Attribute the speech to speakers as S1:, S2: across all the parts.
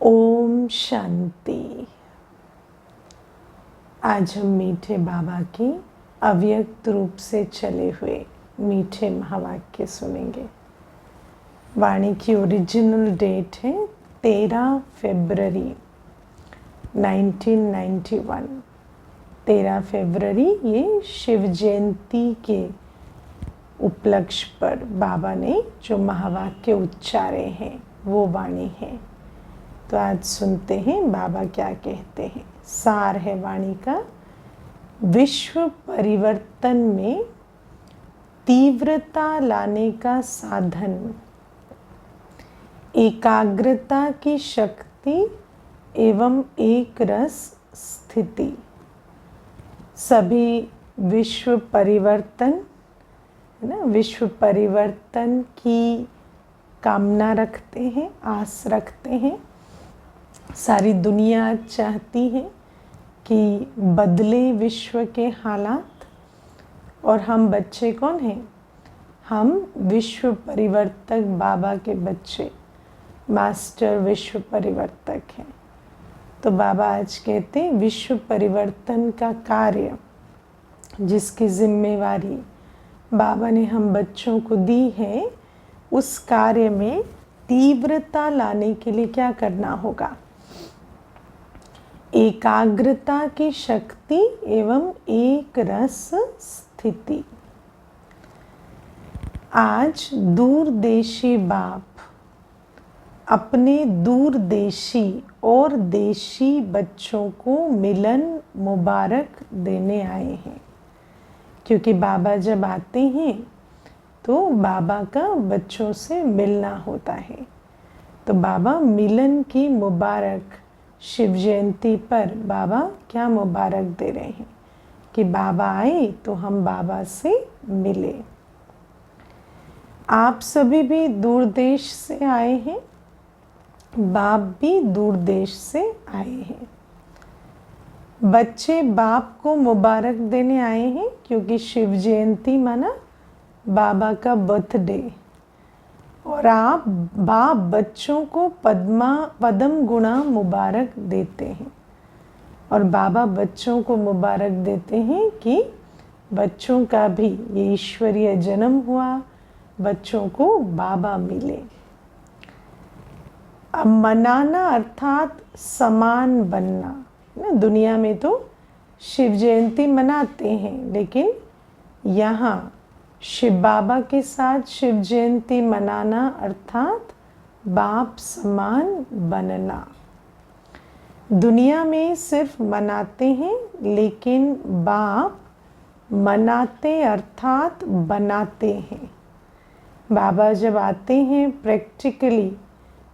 S1: ओम शांति। आज हम मीठे बाबा की अव्यक्त रूप से चले हुए मीठे महावाक्य सुनेंगे। वाणी की ओरिजिनल डेट है 13 फरवरी 1991। 13 फरवरी ये शिव जयंती के उपलक्ष्य पर बाबा ने जो महावाक्य उच्चारे हैं वो वाणी है। तो आज सुनते हैं बाबा क्या कहते हैं। सार है वाणी का। विश्व परिवर्तन में तीव्रता लाने का साधन एकाग्रता की शक्ति एवं एक रस स्थिति। सभी विश्व परिवर्तन है ना, विश्व परिवर्तन की कामना रखते हैं, आस रखते हैं। सारी दुनिया चाहती है कि बदले विश्व के हालात, और हम बच्चे कौन हैं? हम विश्व परिवर्तक बाबा के बच्चे, मास्टर विश्व परिवर्तक हैं। तो बाबा आज कहते हैं विश्व परिवर्तन का कार्य जिसकी जिम्मेवारी बाबा ने हम बच्चों को दी है, उस कार्य में तीव्रता लाने के लिए क्या करना होगा? एकाग्रता की शक्ति एवं एक रस स्थिति। आज दूरदेशी बाप अपने दूरदेशी और देशी बच्चों को मिलन मुबारक देने आए हैं। क्योंकि बाबा जब आते हैं तो बाबा का बच्चों से मिलना होता है। तो बाबा मिलन की मुबारक शिव जयंती पर बाबा क्या मुबारक दे रहे हैं कि बाबा आए तो हम बाबा से मिले। आप सभी भी दूर देश से आए हैं, बाप भी दूर देश से आए हैं। बच्चे बाप को मुबारक देने आए हैं क्योंकि शिव जयंती माना बाबा का बर्थडे, और आप बाप बच्चों को पदम गुणा मुबारक देते हैं। और बाबा बच्चों को मुबारक देते हैं कि बच्चों का भी ये ईश्वरीय जन्म हुआ, बच्चों को बाबा मिले। अब मनाना अर्थात समान बनना ना। दुनिया में तो शिव जयंती मनाते हैं, लेकिन यहाँ शिव बाबा के साथ शिव जयंती मनाना अर्थात बाप समान बनना। दुनिया में सिर्फ मनाते हैं, लेकिन बाप मनाते अर्थात बनाते हैं। बाबा जब आते हैं प्रैक्टिकली,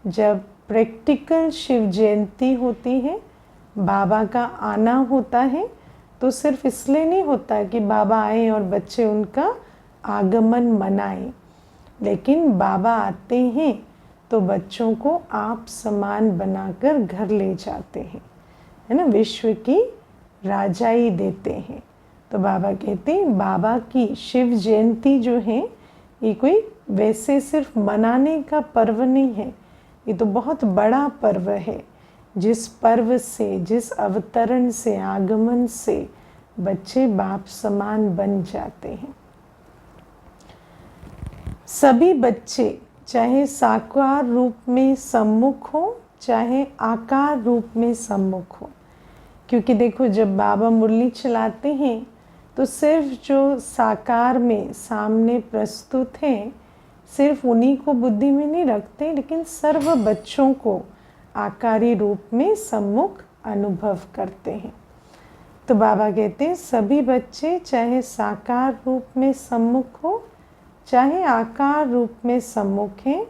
S1: जब प्रैक्टिकल शिव जयंती होती है, बाबा का आना होता है, तो सिर्फ इसलिए नहीं होता कि बाबा आए और बच्चे उनका आगमन मनाएं, लेकिन बाबा आते हैं तो बच्चों को आप समान बनाकर घर ले जाते हैं, है ना। विश्व की राजाई देते हैं। तो बाबा कहते हैं बाबा की शिव जयंती जो है ये कोई वैसे सिर्फ मनाने का पर्व नहीं है, ये तो बहुत बड़ा पर्व है। जिस पर्व से, जिस अवतरण से, आगमन से बच्चे बाप समान बन जाते हैं। सभी बच्चे चाहे साकार रूप में सम्मुख हो, चाहे आकार रूप में सम्मुख हो। क्योंकि देखो जब बाबा मुरली चलाते हैं तो सिर्फ जो साकार में सामने प्रस्तुत हैं, सिर्फ उन्हीं को बुद्धि में नहीं रखते, लेकिन सर्व बच्चों को आकारी रूप में सम्मुख अनुभव करते हैं। तो बाबा कहते हैं सभी बच्चे चाहे साकार रूप में सम्मुख हो, चाहे आकार रूप में सम्मुख हैं,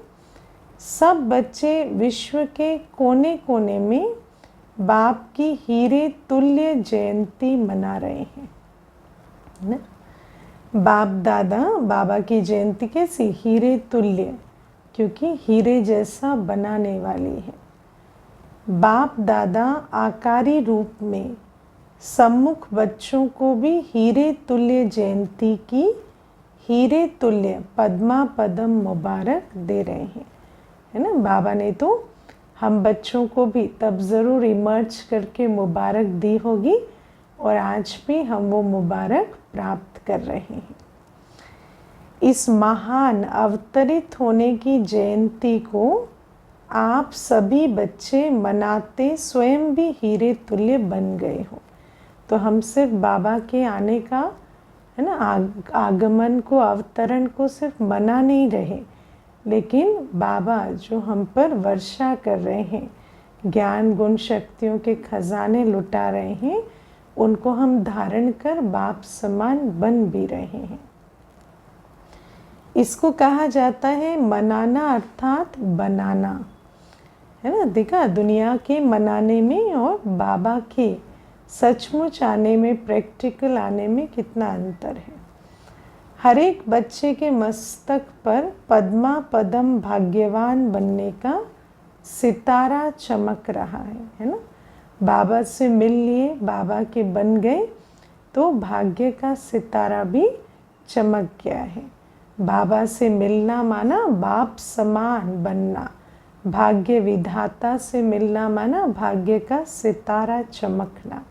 S1: सब बच्चे विश्व के कोने कोने में बाप की हीरे तुल्य जयंती मना रहे हैं ना। बाप दादा बाबा की जयंती कैसी? हीरे तुल्य, क्योंकि हीरे जैसा बनाने वाली है। बाप दादा आकारी रूप में सम्मुख बच्चों को भी हीरे तुल्य जयंती की हीरे तुल्य पद्मा पदम मुबारक दे रहे हैं, है ना। बाबा ने तो हम बच्चों को भी तब ज़रूर इमर्ज करके मुबारक दी होगी और आज भी हम वो मुबारक प्राप्त कर रहे हैं। इस महान अवतरित होने की जयंती को आप सभी बच्चे मनाते स्वयं भी हीरे तुल्य बन गए हो। तो हम सिर्फ बाबा के आने का है ना आगमन को, अवतरण को सिर्फ मना नहीं रहे, लेकिन बाबा जो हम पर वर्षा कर रहे हैं, ज्ञान गुण शक्तियों के खजाने लुटा रहे हैं, उनको हम धारण कर बाप समान बन भी रहे हैं। इसको कहा जाता है मनाना अर्थात बनाना, है ना। देखा दुनिया के मनाने में और बाबा के सचमुच आने में, प्रैक्टिकल आने में कितना अंतर है। हर एक बच्चे के मस्तक पर पद्मा पदम भाग्यवान बनने का सितारा चमक रहा है ना। बाबा से मिल लिए, बाबा के बन गए तो भाग्य का सितारा भी चमक गया है। बाबा से मिलना माना बाप समान बनना, भाग्य विधाता से मिलना माना भाग्य का सितारा चमकना।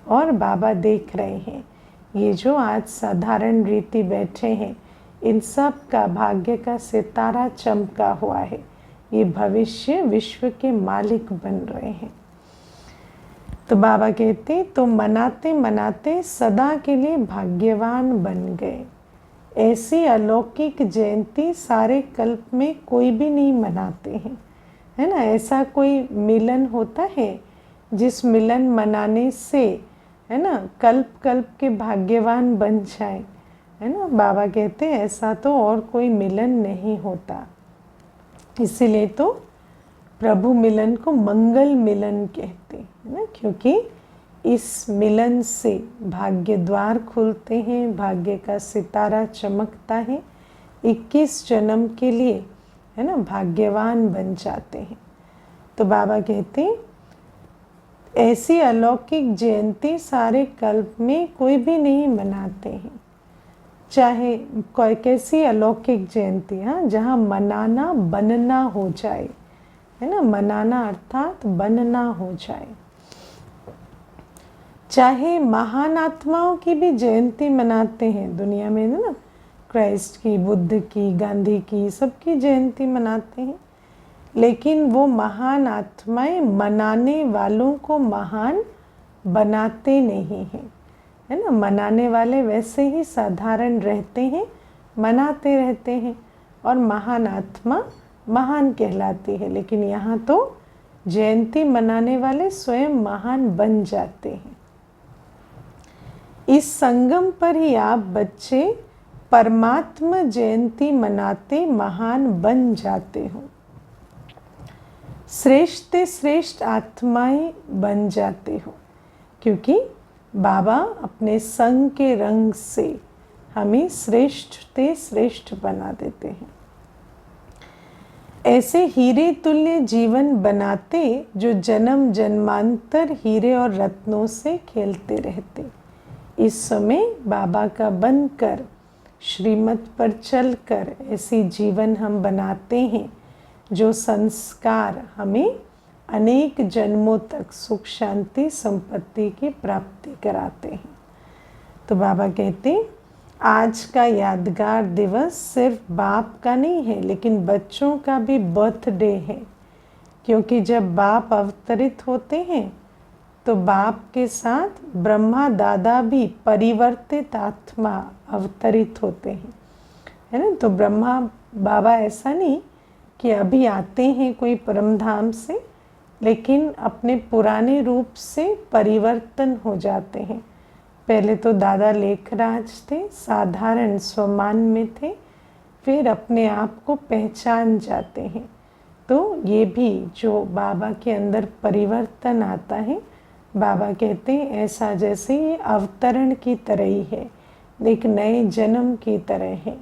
S1: और बाबा देख रहे हैं ये जो आज साधारण रीति बैठे हैं, इन सब का भाग्य का सितारा चमका हुआ है। ये भविष्य विश्व के मालिक बन रहे हैं। तो बाबा कहते तो मनाते मनाते सदा के लिए भाग्यवान बन गए। ऐसी अलौकिक जयंती सारे कल्प में कोई भी नहीं मनाते हैं, है ना। ऐसा कोई मिलन होता है जिस मिलन मनाने से, है ना, कल्प कल्प के भाग्यवान बन जाए, है ना। बाबा कहते हैं ऐसा तो और कोई मिलन नहीं होता। इसीलिए तो प्रभु मिलन को मंगल मिलन कहते हैं ना, क्योंकि इस मिलन से भाग्य द्वार खुलते हैं, भाग्य का सितारा चमकता है। 21 जन्म के लिए, है ना, भाग्यवान बन जाते हैं। तो बाबा कहते हैं ऐसी अलौकिक जयंती सारे कल्प में कोई भी नहीं मनाते हैं। चाहे कोई कैसी अलौकिक जयंती, हाँ, जहाँ मनाना बनना हो जाए, है ना। मनाना अर्थात बनना हो जाए। चाहे महान आत्माओं की भी जयंती मनाते हैं दुनिया में, है ना। क्राइस्ट की, बुद्ध की, गांधी की, सबकी जयंती मनाते हैं, लेकिन वो महान आत्माएं मनाने वालों को महान बनाते नहीं हैं, है ना। मनाने वाले वैसे ही साधारण रहते हैं, मनाते रहते हैं, और महान आत्मा महान कहलाती है। लेकिन यहाँ तो जयंती मनाने वाले स्वयं महान बन जाते हैं। इस संगम पर ही आप बच्चे परमात्मा जयंती मनाते महान बन जाते हो, श्रेष्ठ से श्रेष्ठ आत्माएं बन जाते हो, क्योंकि बाबा अपने संग के रंग से हमें श्रेष्ठ से श्रेष्ठ बना देते हैं। ऐसे हीरे तुल्य जीवन बनाते जो जन्म जन्मांतर हीरे और रत्नों से खेलते रहते। इस समय बाबा का बनकर, श्रीमत पर चलकर ऐसी जीवन हम बनाते हैं जो संस्कार हमें अनेक जन्मों तक सुख शांति संपत्ति की प्राप्ति कराते हैं। तो बाबा कहते आज का यादगार दिवस सिर्फ बाप का नहीं है, लेकिन बच्चों का भी बर्थडे है, क्योंकि जब बाप अवतरित होते हैं तो बाप के साथ ब्रह्मा दादा भी परिवर्तित आत्मा अवतरित होते हैं, है ना। तो ब्रह्मा बाबा ऐसा नहीं कि अभी आते हैं कोई परमधाम से, लेकिन अपने पुराने रूप से परिवर्तन हो जाते हैं। पहले तो दादा लेखराज थे, साधारण स्वमान में थे, फिर अपने आप को पहचान जाते हैं। तो ये भी जो बाबा के अंदर परिवर्तन आता है, बाबा कहते हैं ऐसा जैसे ये अवतरण की तरह ही है, एक नए जन्म की तरह है।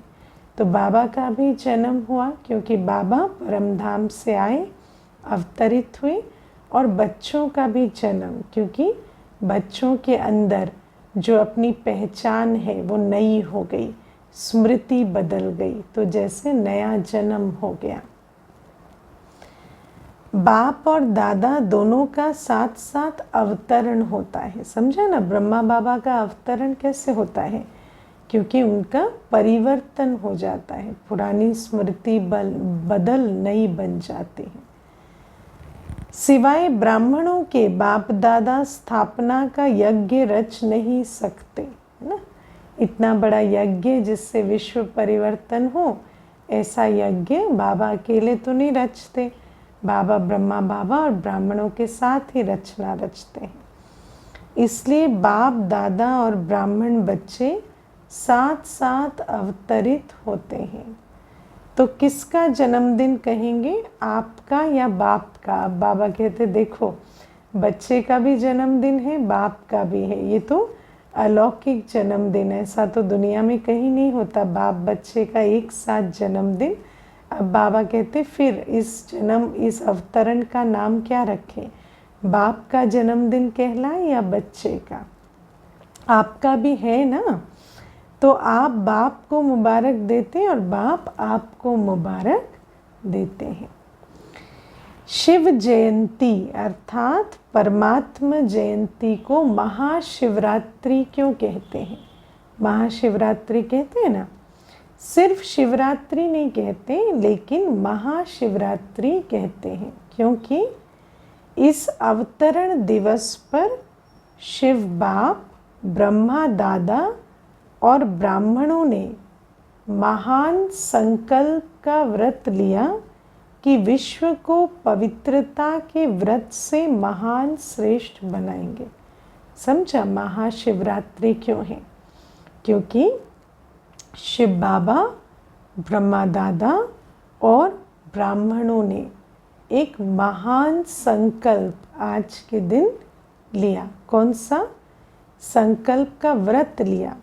S1: तो बाबा का भी जन्म हुआ क्योंकि बाबा परमधाम से आए, अवतरित हुए, और बच्चों का भी जन्म क्योंकि बच्चों के अंदर जो अपनी पहचान है वो नई हो गई, स्मृति बदल गई, तो जैसे नया जन्म हो गया। बाप और दादा दोनों का साथ साथ अवतरण होता है। समझा ना, ब्रह्मा बाबा का अवतरण कैसे होता है? क्योंकि उनका परिवर्तन हो जाता है, पुरानी स्मृति बदल नई बन जाती है। सिवाय ब्राह्मणों के बाप दादा स्थापना का यज्ञ रच नहीं सकते, है ना। इतना बड़ा यज्ञ जिससे विश्व परिवर्तन हो, ऐसा यज्ञ बाबा अकेले तो नहीं रचते। बाबा ब्रह्मा बाबा और ब्राह्मणों के साथ ही रचना रचते हैं। इसलिए बाप दादा और ब्राह्मण बच्चे साथ साथ अवतरित होते हैं। तो किसका जन्मदिन कहेंगे, आपका या बाप का? अब बाबा कहते देखो, बच्चे का भी जन्मदिन है, बाप का भी है। ये तो अलौकिक जन्मदिन, ऐसा तो दुनिया में कहीं नहीं होता, बाप बच्चे का एक साथ जन्मदिन। अब बाबा कहते फिर इस अवतरण का नाम क्या रखें? बाप का जन्मदिन कहलाए या बच्चे का? आपका भी है ना, तो आप बाप को मुबारक देते हैं और बाप आपको मुबारक देते हैं। शिव जयंती अर्थात परमात्मा जयंती को महाशिवरात्रि क्यों कहते हैं? महाशिवरात्रि कहते हैं ना, सिर्फ शिवरात्रि नहीं कहते, लेकिन महाशिवरात्रि कहते हैं, क्योंकि इस अवतरण दिवस पर शिव बाप, ब्रह्मा दादा और ब्राह्मणों ने महान संकल्प का व्रत लिया कि विश्व को पवित्रता के व्रत से महान श्रेष्ठ बनाएंगे। समझा महाशिवरात्रि क्यों है? क्योंकि शिव बाबा, ब्रह्मा दादा और ब्राह्मणों ने एक महान संकल्प आज के दिन लिया। कौन सा संकल्प का व्रत लिया?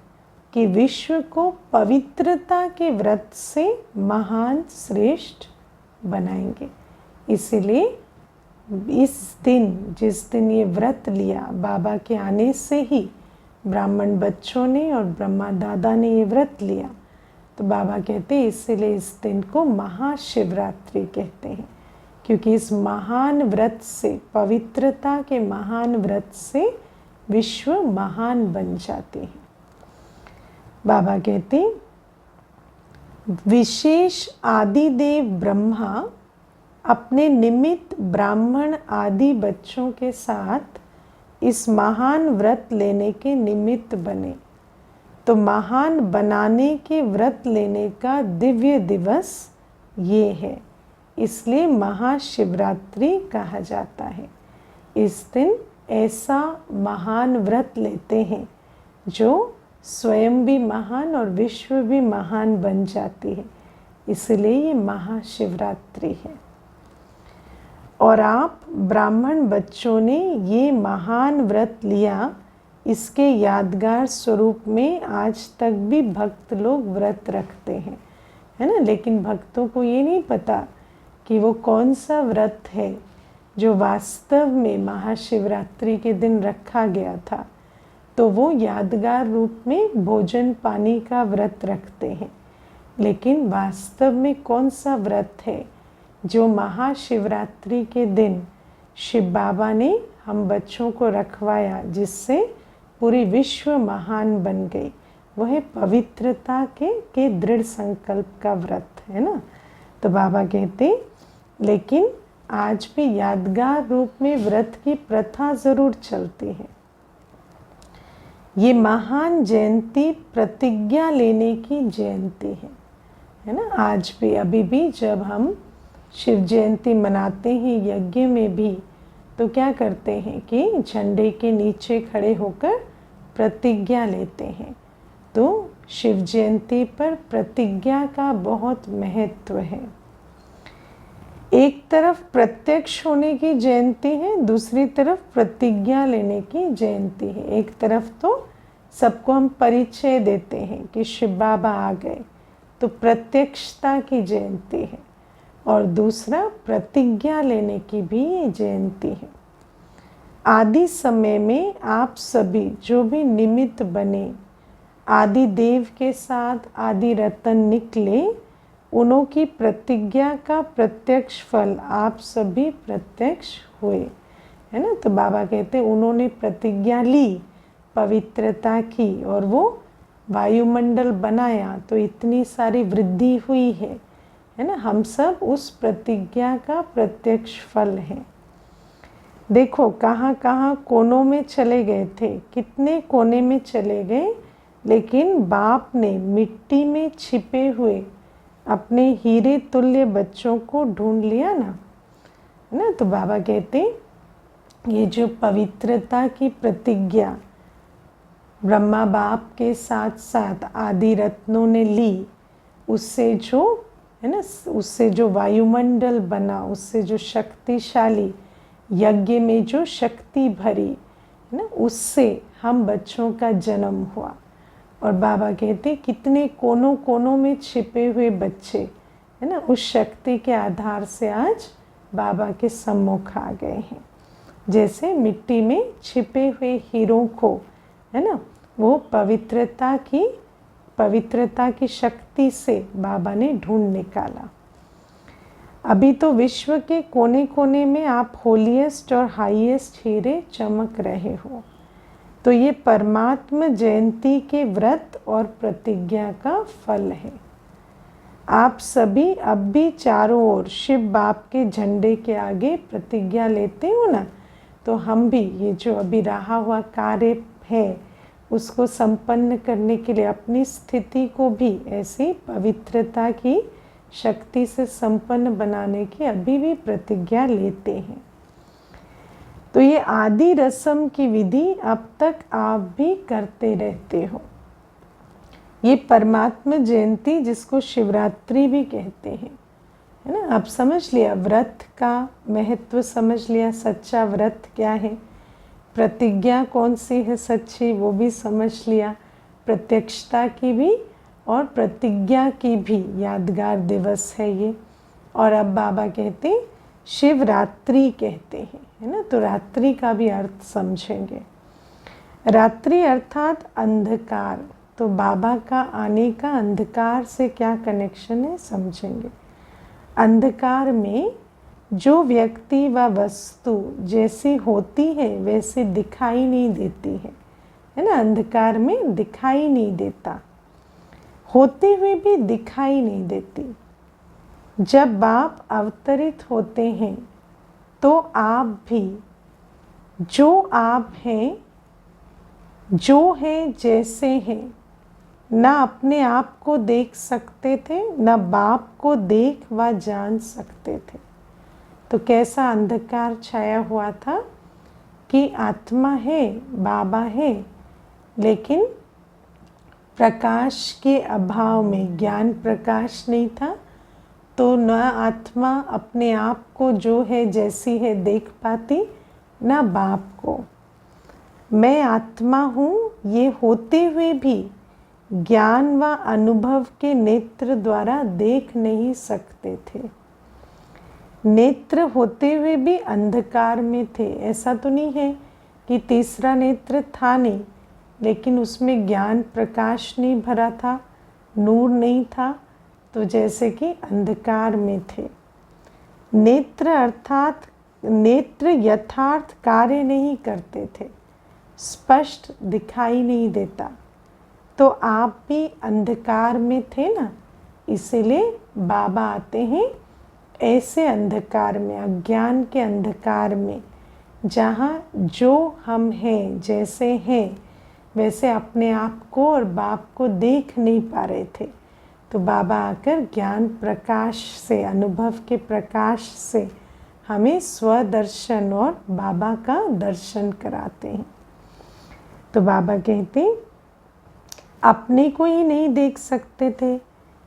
S1: कि विश्व को पवित्रता के व्रत से महान श्रेष्ठ बनाएंगे। इसीलिए इस दिन, जिस दिन ये व्रत लिया, बाबा के आने से ही ब्राह्मण बच्चों ने और ब्रह्मा दादा ने ये व्रत लिया, तो बाबा कहते हैं इसीलिए इस दिन को महाशिवरात्रि कहते हैं, क्योंकि इस महान व्रत से, पवित्रता के महान व्रत से विश्व महान बन जाते हैं। बाबा कहते विशेष आदिदेव ब्रह्मा अपने निमित्त ब्राह्मण आदि बच्चों के साथ इस महान व्रत लेने के निमित्त बने। तो महान बनाने के व्रत लेने का दिव्य दिवस ये है, इसलिए महाशिवरात्रि कहा जाता है। इस दिन ऐसा महान व्रत लेते हैं जो स्वयं भी महान और विश्व भी महान बन जाती है, इसलिए ये महाशिवरात्रि है। और आप ब्राह्मण बच्चों ने ये महान व्रत लिया, इसके यादगार स्वरूप में आज तक भी भक्त लोग व्रत रखते हैं, है ना। लेकिन भक्तों को ये नहीं पता कि वो कौन सा व्रत है जो वास्तव में महाशिवरात्रि के दिन रखा गया था। तो वो यादगार रूप में भोजन पानी का व्रत रखते हैं, लेकिन वास्तव में कौन सा व्रत है जो महाशिवरात्रि के दिन शिव बाबा ने हम बच्चों को रखवाया, जिससे पूरी विश्व महान बन गई? वह है पवित्रता के दृढ़ संकल्प का व्रत, है ना। तो बाबा कहते लेकिन आज भी यादगार रूप में व्रत की प्रथा जरूर चलती है। ये महान जयंती प्रतिज्ञा लेने की जयंती है ना। आज भी, अभी भी जब हम शिव जयंती मनाते हैं यज्ञ में भी, तो क्या करते हैं कि झंडे के नीचे खड़े होकर प्रतिज्ञा लेते हैं। तो शिव जयंती पर प्रतिज्ञा का बहुत महत्व है। एक तरफ प्रत्यक्ष होने की जयंती है, दूसरी तरफ प्रतिज्ञा लेने की जयंती है। एक तरफ तो सबको हम परिचय देते हैं कि शिव बाबा आ गए, तो प्रत्यक्षता की जयंती है, और दूसरा प्रतिज्ञा लेने की भी ये जयंती है। आदि समय में आप सभी जो भी निमित्त बने, आदि देव के साथ आदि रतन निकले, उन्हों की प्रतिज्ञा का प्रत्यक्ष फल आप सभी प्रत्यक्ष हुए, है ना। तो बाबा कहते हैं उन्होंने प्रतिज्ञा ली, पवित्रता की और वो वायुमंडल बनाया, तो इतनी सारी वृद्धि हुई है ना। हम सब उस प्रतिज्ञा का प्रत्यक्ष फल हैं। देखो कहाँ कहाँ कोनों में चले गए थे, कितने कोने में चले गए, लेकिन बाप ने मिट्टी में छिपे हुए अपने हीरे तुल्य बच्चों को ढूंढ लिया ना, है ना। तो बाबा कहते ये जो पवित्रता की प्रतिज्ञा ब्रह्मा बाप के साथ साथ आदि रत्नों ने ली, उससे जो है ना, उससे जो वायुमंडल बना, उससे जो शक्तिशाली यज्ञ में जो शक्ति भरी, है ना, उससे हम बच्चों का जन्म हुआ। और बाबा कहते कितने कोनों कोनों में छिपे हुए बच्चे, है ना, उस शक्ति के आधार से आज बाबा के सम्मुख आ गए हैं। जैसे मिट्टी में छिपे हुए हीरों को, है ना, वो पवित्रता की शक्ति से बाबा ने ढूंढ निकाला। अभी तो विश्व के कोने कोने में आप होलीएस्ट और हाईएस्ट हीरे चमक रहे हो। तो ये परमात्मा जयंती के व्रत और प्रतिज्ञा का फल है। आप सभी अब भी चारों ओर शिव बाप के झंडे के आगे प्रतिज्ञा लेते हो ना, तो हम भी ये जो अभी रहा हुआ कार्य है उसको संपन्न करने के लिए अपनी स्थिति को भी ऐसी पवित्रता की शक्ति से संपन्न बनाने की अभी भी प्रतिज्ञा लेते हैं। तो ये आदि रस्म की विधि अब तक आप भी करते रहते हो। ये परमात्मा जयंती जिसको शिवरात्रि भी कहते हैं, है ना। आप समझ लिया व्रत का महत्व, समझ लिया सच्चा व्रत क्या है, प्रतिज्ञा कौन सी है सच्ची वो भी समझ लिया, प्रत्यक्षता की भी और प्रतिज्ञा की भी यादगार दिवस है ये। और अब बाबा कहते शिवरात्रि कहते हैं, है ना। तो रात्रि का भी अर्थ समझेंगे। रात्रि अर्थात अंधकार। तो बाबा का आने का अंधकार से क्या कनेक्शन है समझेंगे। अंधकार में जो व्यक्ति व वस्तु जैसी होती है वैसे दिखाई नहीं देती है ना। अंधकार में दिखाई नहीं देता, होते हुए भी दिखाई नहीं देती। जब बाप अवतरित होते हैं तो आप भी जो आप हैं, जो है जैसे हैं, ना अपने आप को देख सकते थे, ना बाप को देख व जान सकते थे। तो कैसा अंधकार छाया हुआ था कि आत्मा है, बाबा है, लेकिन प्रकाश के अभाव में, ज्ञान प्रकाश नहीं था, तो न आत्मा अपने आप को जो है जैसी है देख पाती, न बाप को। मैं आत्मा हूँ ये होते हुए भी ज्ञान व अनुभव के नेत्र द्वारा देख नहीं सकते थे। नेत्र होते हुए भी अंधकार में थे। ऐसा तो नहीं है कि तीसरा नेत्र था नहीं, लेकिन उसमें ज्ञान प्रकाश नहीं भरा था, नूर नहीं था, तो जैसे कि अंधकार में थे। नेत्र अर्थात नेत्र यथार्थ कार्य नहीं करते थे, स्पष्ट दिखाई नहीं देता। तो आप भी अंधकार में थे ना, इसीलिए बाबा आते हैं ऐसे अंधकार में, अज्ञान के अंधकार में, जहाँ जो हम हैं, जैसे हैं वैसे अपने आप को और बाप को देख नहीं पा रहे थे। तो बाबा आकर ज्ञान प्रकाश से, अनुभव के प्रकाश से हमें स्वदर्शन और बाबा का दर्शन कराते हैं। तो बाबा कहते अपने को ही नहीं देख सकते थे,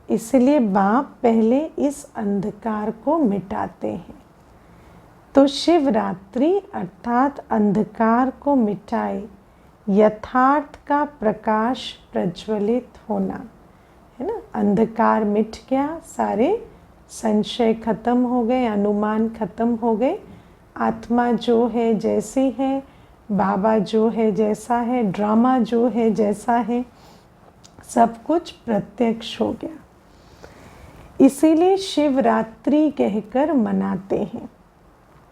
S1: इसलिए बाप पहले इस अंधकार को मिटाते हैं। तो शिवरात्रि अर्थात अंधकार को मिटाए यथार्थ का प्रकाश प्रज्वलित होना, है ना। अंधकार मिट गया, सारे संशय खत्म हो गए, अनुमान खत्म हो गए। आत्मा जो है जैसी है, बाबा जो है जैसा है, ड्रामा जो है जैसा है, सब कुछ प्रत्यक्ष हो गया। इसीलिए शिवरात्रि कहकर मनाते हैं।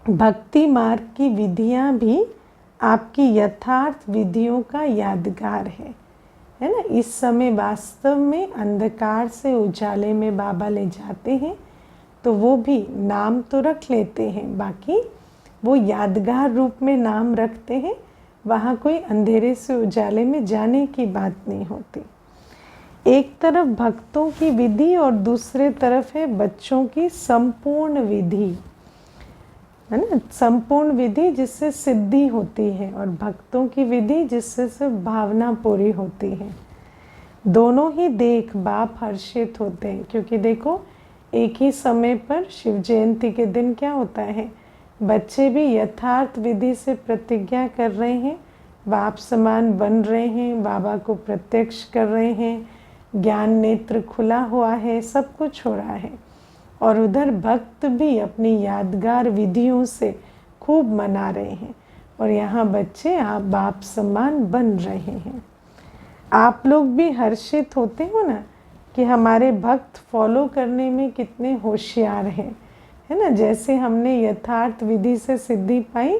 S1: भक्ति मार्ग की विधियां भी आपकी यथार्थ विधियों का यादगार है ना। इस समय वास्तव में अंधकार से उजाले में बाबा ले जाते हैं, तो वो भी नाम तो रख लेते हैं, बाकी वो यादगार रूप में नाम रखते हैं। वहाँ कोई अंधेरे से उजाले में जाने की बात नहीं होती। एक तरफ भक्तों की विधि और दूसरे तरफ है बच्चों की संपूर्ण विधि, है ना। संपूर्ण विधि जिससे सिद्धि होती है और भक्तों की विधि जिससे सिर्फ भावना पूरी होती है। दोनों ही देख बाप हर्षित होते हैं, क्योंकि देखो एक ही समय पर शिव जयंती के दिन क्या होता है, बच्चे भी यथार्थ विधि से प्रतिज्ञा कर रहे हैं, बाप समान बन रहे हैं, बाबा को प्रत्यक्ष कर रहे हैं, ज्ञान नेत्र खुला हुआ है, सब कुछ हो रहा है। और उधर भक्त भी अपनी यादगार विधियों से खूब मना रहे हैं, और यहाँ बच्चे आप बाप समान बन रहे हैं। आप लोग भी हर्षित होते हो ना कि हमारे भक्त फॉलो करने में कितने होशियार हैं, है ना। जैसे हमने यथार्थ विधि से सिद्धि पाई,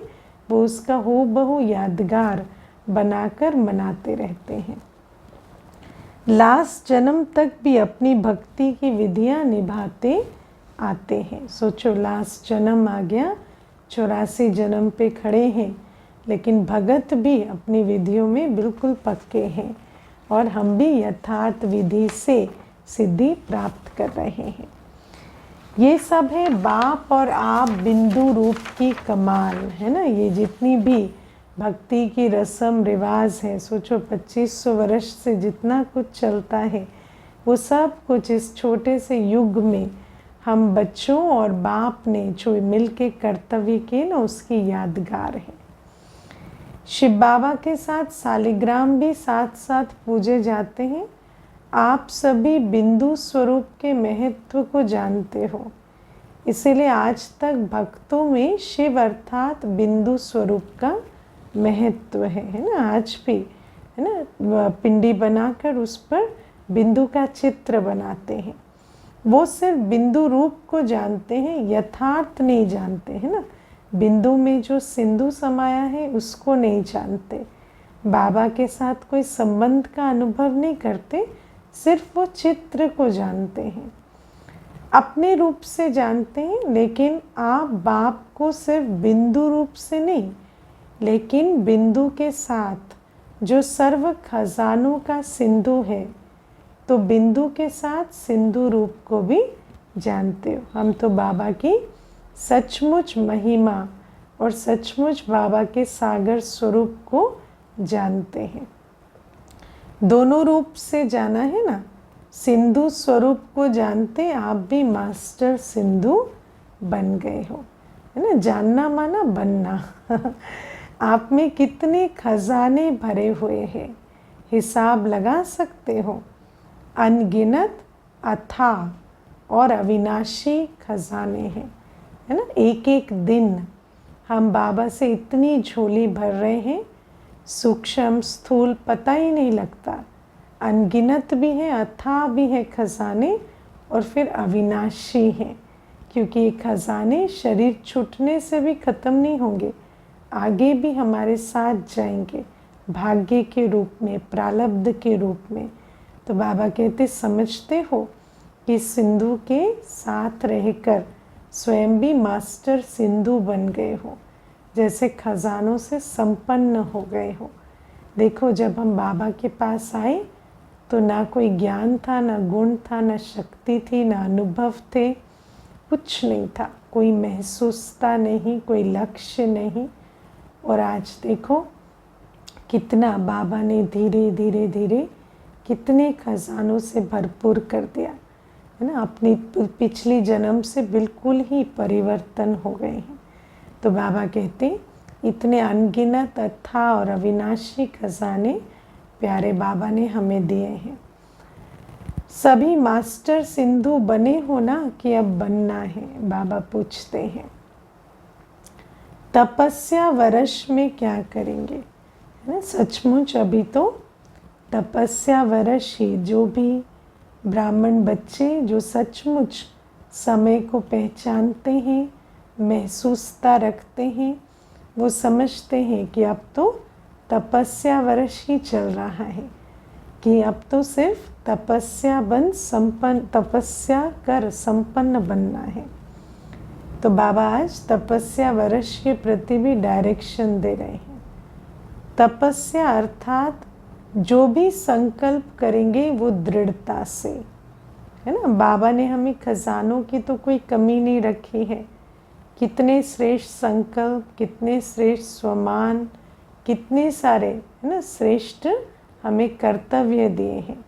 S1: वो उसका हूबहू यादगार बनाकर मनाते रहते हैं। लास्ट जन्म तक भी अपनी भक्ति की विधियां निभाते आते हैं। सोचो लास्ट जन्म आ गया, 84 जन्म पे खड़े हैं, लेकिन भगत भी अपनी विधियों में बिल्कुल पक्के हैं, और हम भी यथार्थ विधि से सिद्धि प्राप्त कर रहे हैं। ये सब है बाप और आप बिंदु रूप की कमाल, है ना। ये जितनी भी भक्ति की रस्म रिवाज है, सोचो 2500 वर्ष से जितना कुछ चलता है, वो सब कुछ इस छोटे से युग में हम बच्चों और बाप ने जो मिल के कर्तव्य किए ना, उसकी यादगार है। शिव बाबा के साथ सालिग्राम भी साथ साथ पूजे जाते हैं। आप सभी बिंदु स्वरूप के महत्व को जानते हो, इसीलिए आज तक भक्तों में शिव अर्थात बिंदु स्वरूप का महत्व है ना। आज भी है ना, पिंडी बनाकर उस पर बिंदु का चित्र बनाते हैं। वो सिर्फ बिंदु रूप को जानते हैं, यथार्थ नहीं जानते, है ना। बिंदु में जो सिंधु समाया है उसको नहीं जानते, बाबा के साथ कोई संबंध का अनुभव नहीं करते, सिर्फ वो चित्र को जानते हैं, अपने रूप से जानते हैं। लेकिन आप बाप को सिर्फ बिंदु रूप से नहीं, लेकिन बिंदु के साथ जो सर्व खजानों का सिंधु है, तो बिंदु के साथ सिंधु रूप को भी जानते हो। हम तो बाबा की सचमुच महिमा और सचमुच बाबा के सागर स्वरूप को जानते हैं। दोनों रूप से जाना है ना। सिंधु स्वरूप को जानते आप भी मास्टर सिंधु बन गए हो, है ना। जानना माना बनना। आप में कितने खजाने भरे हुए हैं, हिसाब लगा सकते हो। अनगिनत अथाह और अविनाशी खजाने हैं, है ना। एक एक दिन हम बाबा से इतनी झोली भर रहे हैं, सूक्ष्म स्थूल पता ही नहीं लगता। अनगिनत भी है, अथाह भी है खजाने, और फिर अविनाशी हैं, क्योंकि ये खजाने शरीर छूटने से भी ख़त्म नहीं होंगे, आगे भी हमारे साथ जाएंगे भाग्य के रूप में, प्रारब्ध के रूप में। तो बाबा कहते समझते हो कि सिंधु के साथ रहकर स्वयं भी मास्टर सिंधु बन गए हो, जैसे खजानों से संपन्न हो गए हो। देखो जब हम बाबा के पास आए तो ना कोई ज्ञान था, ना गुण था, ना शक्ति थी, ना अनुभव थे, कुछ नहीं था, कोई महसूसता नहीं, कोई लक्ष्य नहीं। और आज देखो कितना बाबा ने धीरे धीरे धीरे कितने खजानों से भरपूर कर दिया, है ना। अपनी पिछली जन्म से बिल्कुल ही परिवर्तन हो गए हैं। तो बाबा कहते इतने अनगिनत अथाह और अविनाशी खजाने प्यारे बाबा ने हमें दिए हैं। सभी मास्टर सिंधु बने हो ना कि अब बनना है, बाबा पूछते हैं। तपस्या वर्ष में क्या करेंगे, है ना। सचमुच अभी तो तपस्या वर्ष ही, जो भी ब्राह्मण बच्चे जो सचमुच समय को पहचानते हैं, महसूसता रखते हैं, वो समझते हैं कि अब तो तपस्या वर्ष ही चल रहा है, कि अब तो सिर्फ तपस्या कर संपन्न बनना है। तो बाबा आज तपस्या वर्ष के प्रति भी डायरेक्शन दे रहे हैं। तपस्या अर्थात जो भी संकल्प करेंगे वो दृढ़ता से, है ना। बाबा ने हमें खजानों की तो कोई कमी नहीं रखी है। कितने श्रेष्ठ संकल्प, कितने श्रेष्ठ स्वमान, कितने सारे, है ना, श्रेष्ठ हमें कर्तव्य दिए हैं।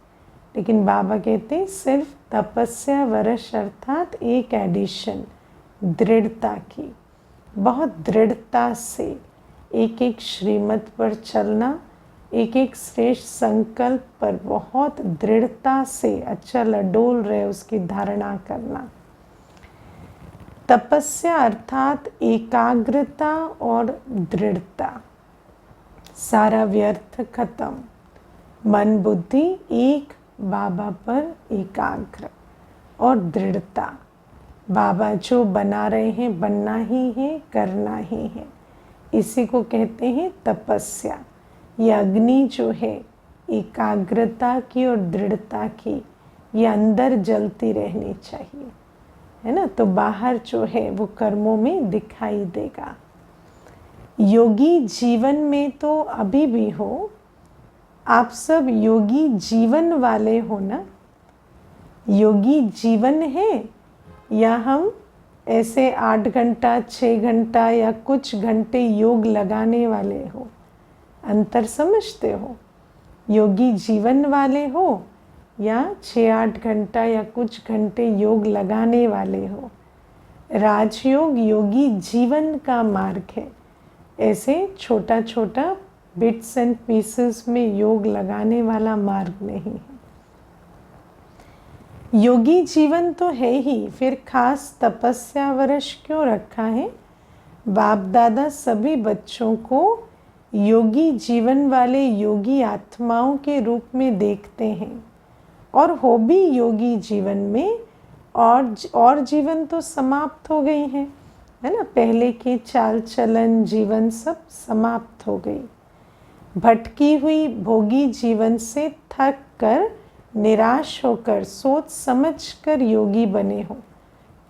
S1: लेकिन बाबा कहते हैं सिर्फ तपस्या वर्ष अर्थात एक एडिशन दृढ़ता की, बहुत दृढ़ता से एक एक श्रीमत पर चलना, एक एक श्रेष्ठ संकल्प पर बहुत दृढ़ता से अचल अडोल रहे उसकी धारणा करना। तपस्या अर्थात एकाग्रता और दृढ़ता, सारा व्यर्थ खत्म, मन बुद्धि एक बाबा पर एकाग्र और दृढ़ता। बाबा जो बना रहे हैं बनना ही है, करना ही है, इसी को कहते हैं तपस्या। ये अग्नि जो है एकाग्रता की और दृढ़ता की, ये अंदर जलती रहनी चाहिए, है ना। तो बाहर जो है वो कर्मों में दिखाई देगा। योगी जीवन में तो अभी भी हो, आप सब योगी जीवन वाले हो ना। योगी जीवन है या हम ऐसे 8 घंटा 6 घंटा या कुछ घंटे योग लगाने वाले हो? अंतर समझते हो? योगी जीवन वाले हो या 6-8 घंटा या कुछ घंटे योग लगाने वाले हो? राजयोग योगी जीवन का मार्ग है, ऐसे छोटा छोटा बिट्स एंड पीसेस में योग लगाने वाला मार्ग नहीं है। योगी जीवन तो है ही, फिर खास तपस्या वर्ष क्यों रखा है? बाप दादा सभी बच्चों को योगी जीवन वाले योगी आत्माओं के रूप में देखते हैं, और हो भी योगी जीवन में, और जीवन तो समाप्त हो गई है ना। पहले की चाल चलन जीवन सब समाप्त हो गई। भटकी हुई भोगी जीवन से थक कर, निराश होकर, सोच समझ कर योगी बने हो।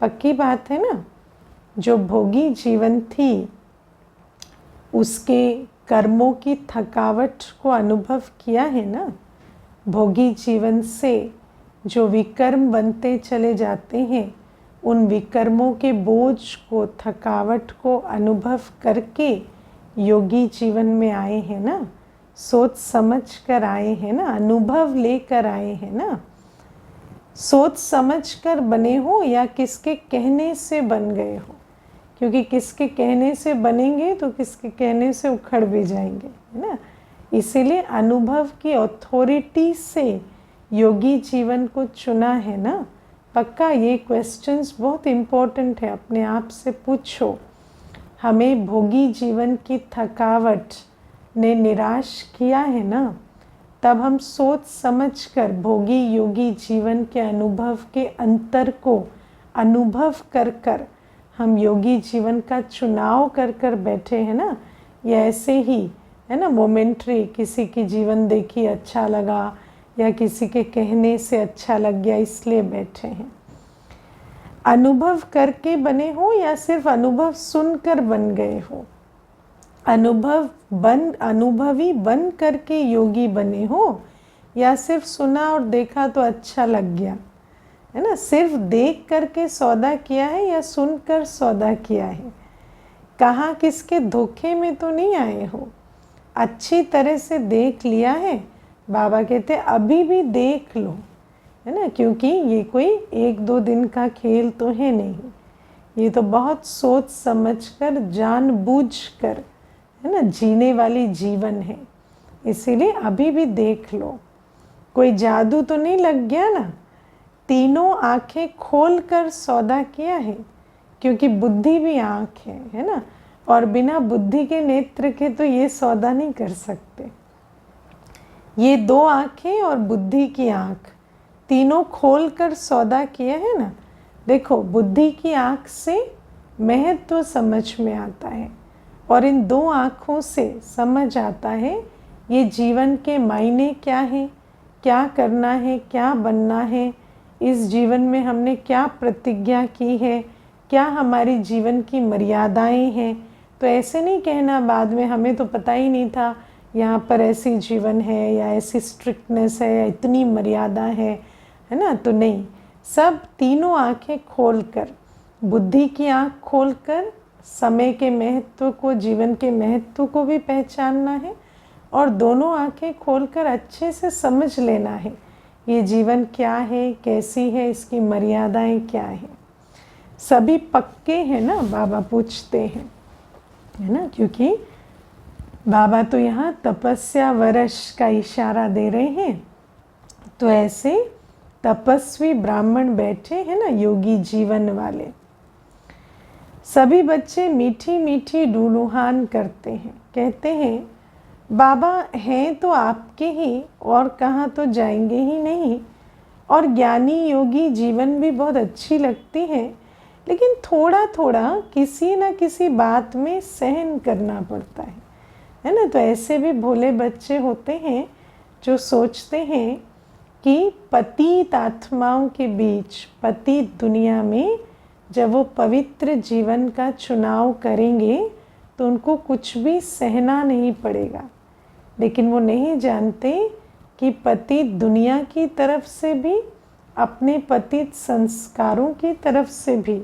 S1: पक्की बात है ना। जो भोगी जीवन थी उसके कर्मों की थकावट को अनुभव किया है ना। भोगी जीवन से जो विकर्म बनते चले जाते हैं, उन विकर्मों के बोझ को, थकावट को अनुभव करके योगी जीवन में आए हैं ना। सोच समझ कर आए हैं ना, अनुभव लेकर आए हैं ना। सोच समझ कर बने हो या किसके कहने से बन गए हो? क्योंकि किसके कहने से बनेंगे तो किसके कहने से उखड़ भी जाएंगे, है ना। इसीलिए अनुभव की अथॉरिटी से योगी जीवन को चुना है ना। पक्का ये क्वेश्चंस बहुत इम्पोर्टेंट है, अपने आप से पूछो। हमें भोगी जीवन की थकावट ने निराश किया है ना, तब हम सोच समझकर भोगी योगी जीवन के अनुभव के अंतर को अनुभव कर कर हम योगी जीवन का चुनाव कर कर बैठे हैं ना। या ऐसे ही, है ना, मोमेंट्री, किसी की जीवन देखी अच्छा लगा या किसी के कहने से अच्छा लग गया इसलिए बैठे हैं। अनुभव करके बने हो या सिर्फ अनुभव सुनकर बन गए हो? अनुभवी बन करके योगी बने हो या सिर्फ सुना और देखा तो अच्छा लग गया, है ना। सिर्फ देख करके सौदा किया है या सुनकर सौदा किया है? कहाँ किसके धोखे में तो नहीं आए हो? अच्छी तरह से देख लिया है। बाबा कहते अभी भी देख लो, है ना, क्योंकि ये कोई 1-2 दिन का खेल तो है नहीं। ये तो बहुत सोच समझकर, जानबूझकर, है ना, जीने वाली जीवन है। इसीलिए अभी भी देख लो। कोई जादू तो नहीं लग गया ना। तीनों आंखें खोल कर सौदा किया है, क्योंकि बुद्धि भी आँख है ना। और बिना बुद्धि के नेत्र के तो ये सौदा नहीं कर सकते। ये 2 आँखें और बुद्धि की आँख, तीनों खोल कर सौदा किया है ना। देखो, बुद्धि की आँख से महत्व समझ में आता है और इन दो आँखों से समझ आता है ये जीवन के मायने क्या हैं, क्या करना है, क्या बनना है, इस जीवन में हमने क्या प्रतिज्ञा की है, क्या हमारी जीवन की मर्यादाएं हैं। तो ऐसे नहीं कहना बाद में हमें तो पता ही नहीं था यहाँ पर ऐसी जीवन है या ऐसी स्ट्रिक्टनेस है या इतनी मर्यादा है ना। तो नहीं, सब तीनों आँखें खोलकर, बुद्धि की आँख खोलकर समय के महत्व को, जीवन के महत्व को भी पहचानना है और दोनों आँखें खोलकर अच्छे से समझ लेना है ये जीवन क्या है, कैसी है, इसकी मर्यादाएं क्या हैं। सभी पक्के हैं ना, बाबा पूछते हैं, है ना, क्योंकि बाबा तो यहाँ तपस्या वर्ष का इशारा दे रहे हैं। तो ऐसे तपस्वी ब्राह्मण बैठे हैं ना, योगी जीवन वाले। सभी बच्चे मीठी मीठी डुलुहान करते हैं, कहते हैं बाबा हैं तो आपके ही, और कहाँ तो जाएंगे ही नहीं। और ज्ञानी योगी जीवन भी बहुत अच्छी लगती है, लेकिन थोड़ा थोड़ा किसी न किसी बात में सहन करना पड़ता है ना। तो ऐसे भी भोले बच्चे होते हैं जो सोचते हैं कि पतित आत्माओं के बीच, पतित दुनिया में जब वो पवित्र जीवन का चुनाव करेंगे तो उनको कुछ भी सहना नहीं पड़ेगा। लेकिन वो नहीं जानते कि पतित दुनिया की तरफ से भी, अपने पतित संस्कारों की तरफ से भी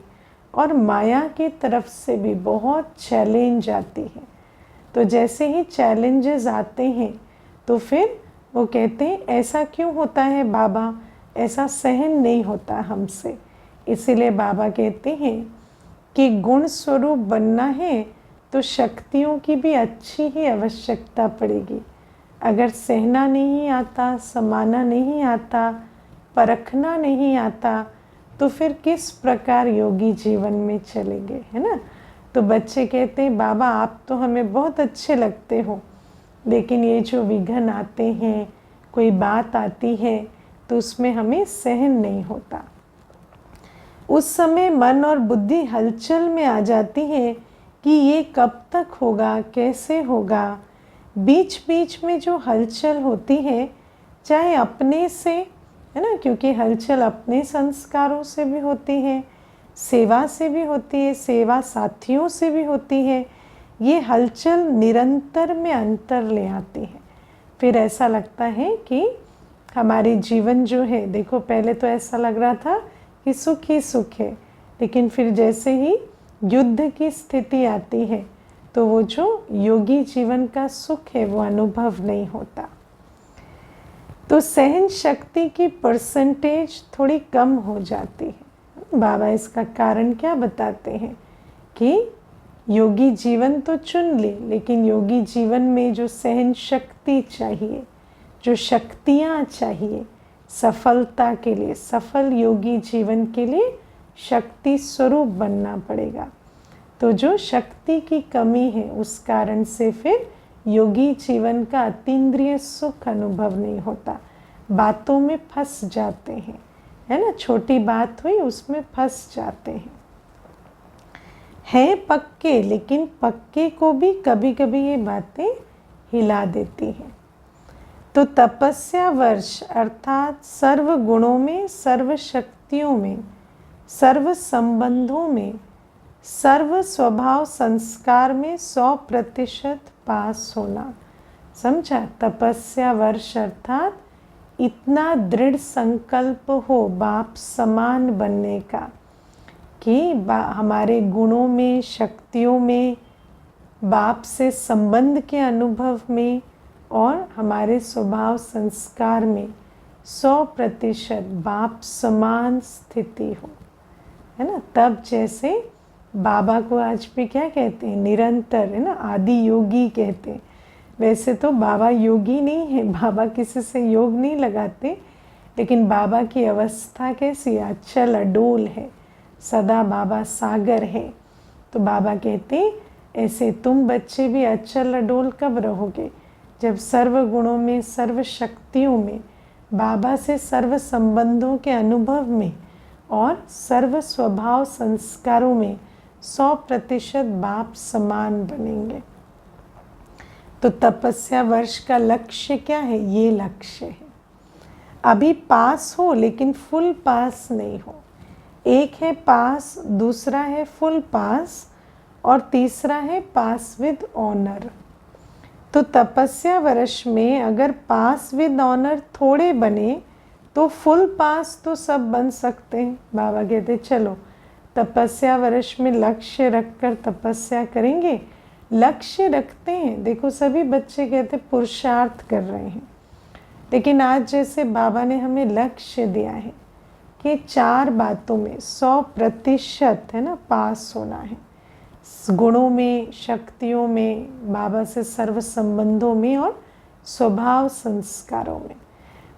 S1: और माया की तरफ से भी बहुत चैलेंज आती है। तो जैसे ही चैलेंजेस आते हैं तो फिर वो कहते हैं ऐसा क्यों होता है बाबा, ऐसा सहन नहीं होता हमसे। इसीलिए बाबा कहते हैं कि गुण स्वरूप बनना है तो शक्तियों की भी अच्छी ही आवश्यकता पड़ेगी। अगर सहना नहीं आता, समाना नहीं आता, परखना नहीं आता, तो फिर किस प्रकार योगी जीवन में चलेंगे, है ना। तो बच्चे कहते हैं बाबा आप तो हमें बहुत अच्छे लगते हो, लेकिन ये जो विघ्न आते हैं, कोई बात आती है तो उसमें हमें सहन नहीं होता। उस समय मन और बुद्धि हलचल में आ जाती है कि ये कब तक होगा, कैसे होगा। बीच बीच में जो हलचल होती है, चाहे अपने से, है ना, क्योंकि हलचल अपने संस्कारों से भी होती है, सेवा से भी होती है, सेवा साथियों से भी होती है। ये हलचल निरंतर में अंतर ले आती है। फिर ऐसा लगता है कि हमारी जीवन जो है, देखो पहले तो ऐसा लग रहा था कि सुख ही सुख है, लेकिन फिर जैसे ही युद्ध की स्थिति आती है तो वो जो योगी जीवन का सुख है वो अनुभव नहीं होता। तो सहन शक्ति की परसेंटेज थोड़ी कम हो जाती है। बाबा इसका कारण क्या बताते हैं कि योगी जीवन तो चुन ली, लेकिन योगी जीवन में जो सहन शक्ति चाहिए, जो शक्तियाँ चाहिए सफलता के लिए, सफल योगी जीवन के लिए शक्ति स्वरूप बनना पड़ेगा। तो जो शक्ति की कमी है उस कारण से फिर योगी जीवन का अतीन्द्रिय सुख अनुभव नहीं होता। बातों में फंस जाते हैं, है ना, छोटी बात हुई उसमें फंस जाते हैं पक्के, लेकिन पक्के को भी कभी कभी ये बातें हिला देती हैं। तो तपस्या वर्ष अर्थात सर्व गुणों में, सर्व शक्तियों में, सर्व संबंधों में, सर्व स्वभाव संस्कार में 100% पास होना। समझा। तपस्या वर्ष अर्थात इतना दृढ़ संकल्प हो बाप समान बनने का कि हमारे गुणों में, शक्तियों में, बाप से संबंध के अनुभव में और हमारे स्वभाव संस्कार में 100% बाप समान स्थिति हो, है ना। तब जैसे बाबा को आज भी क्या कहते हैं, निरंतर, है ना, आदि योगी कहते हैं। वैसे तो बाबा योगी नहीं है, बाबा किसी से योग नहीं लगाते, लेकिन बाबा की अवस्था कैसी, अचल अडोल है, सदा बाबा सागर है। तो बाबा कहते ऐसे तुम बच्चे भी अचल अडोल कब रहोगे, जब सर्व गुणों में, सर्व शक्तियों में बाबा से सर्व संबंधों के अनुभव में और सर्व स्वभाव संस्कारों में 100% बाप समान बनेंगे। तो तपस्या वर्ष का लक्ष्य क्या है? ये लक्ष्य है। अभी पास हो लेकिन फुल पास नहीं हो। एक है पास, दूसरा है फुल पास और तीसरा है पास विद ऑनर। तो तपस्या वर्ष में अगर पास विद ऑनर थोड़े बने तो फुल पास तो सब बन सकते हैं। बाबा कहते चलो तपस्या वर्ष में लक्ष्य रखकर तपस्या करेंगे। लक्ष्य रखते हैं, देखो सभी बच्चे कहते पुरुषार्थ कर रहे हैं, लेकिन आज जैसे बाबा ने हमें लक्ष्य दिया है कि 4 बातों में 100% है ना पास होना है। गुणों में, शक्तियों में, बाबा से सर्व संबंधों में और स्वभाव संस्कारों में।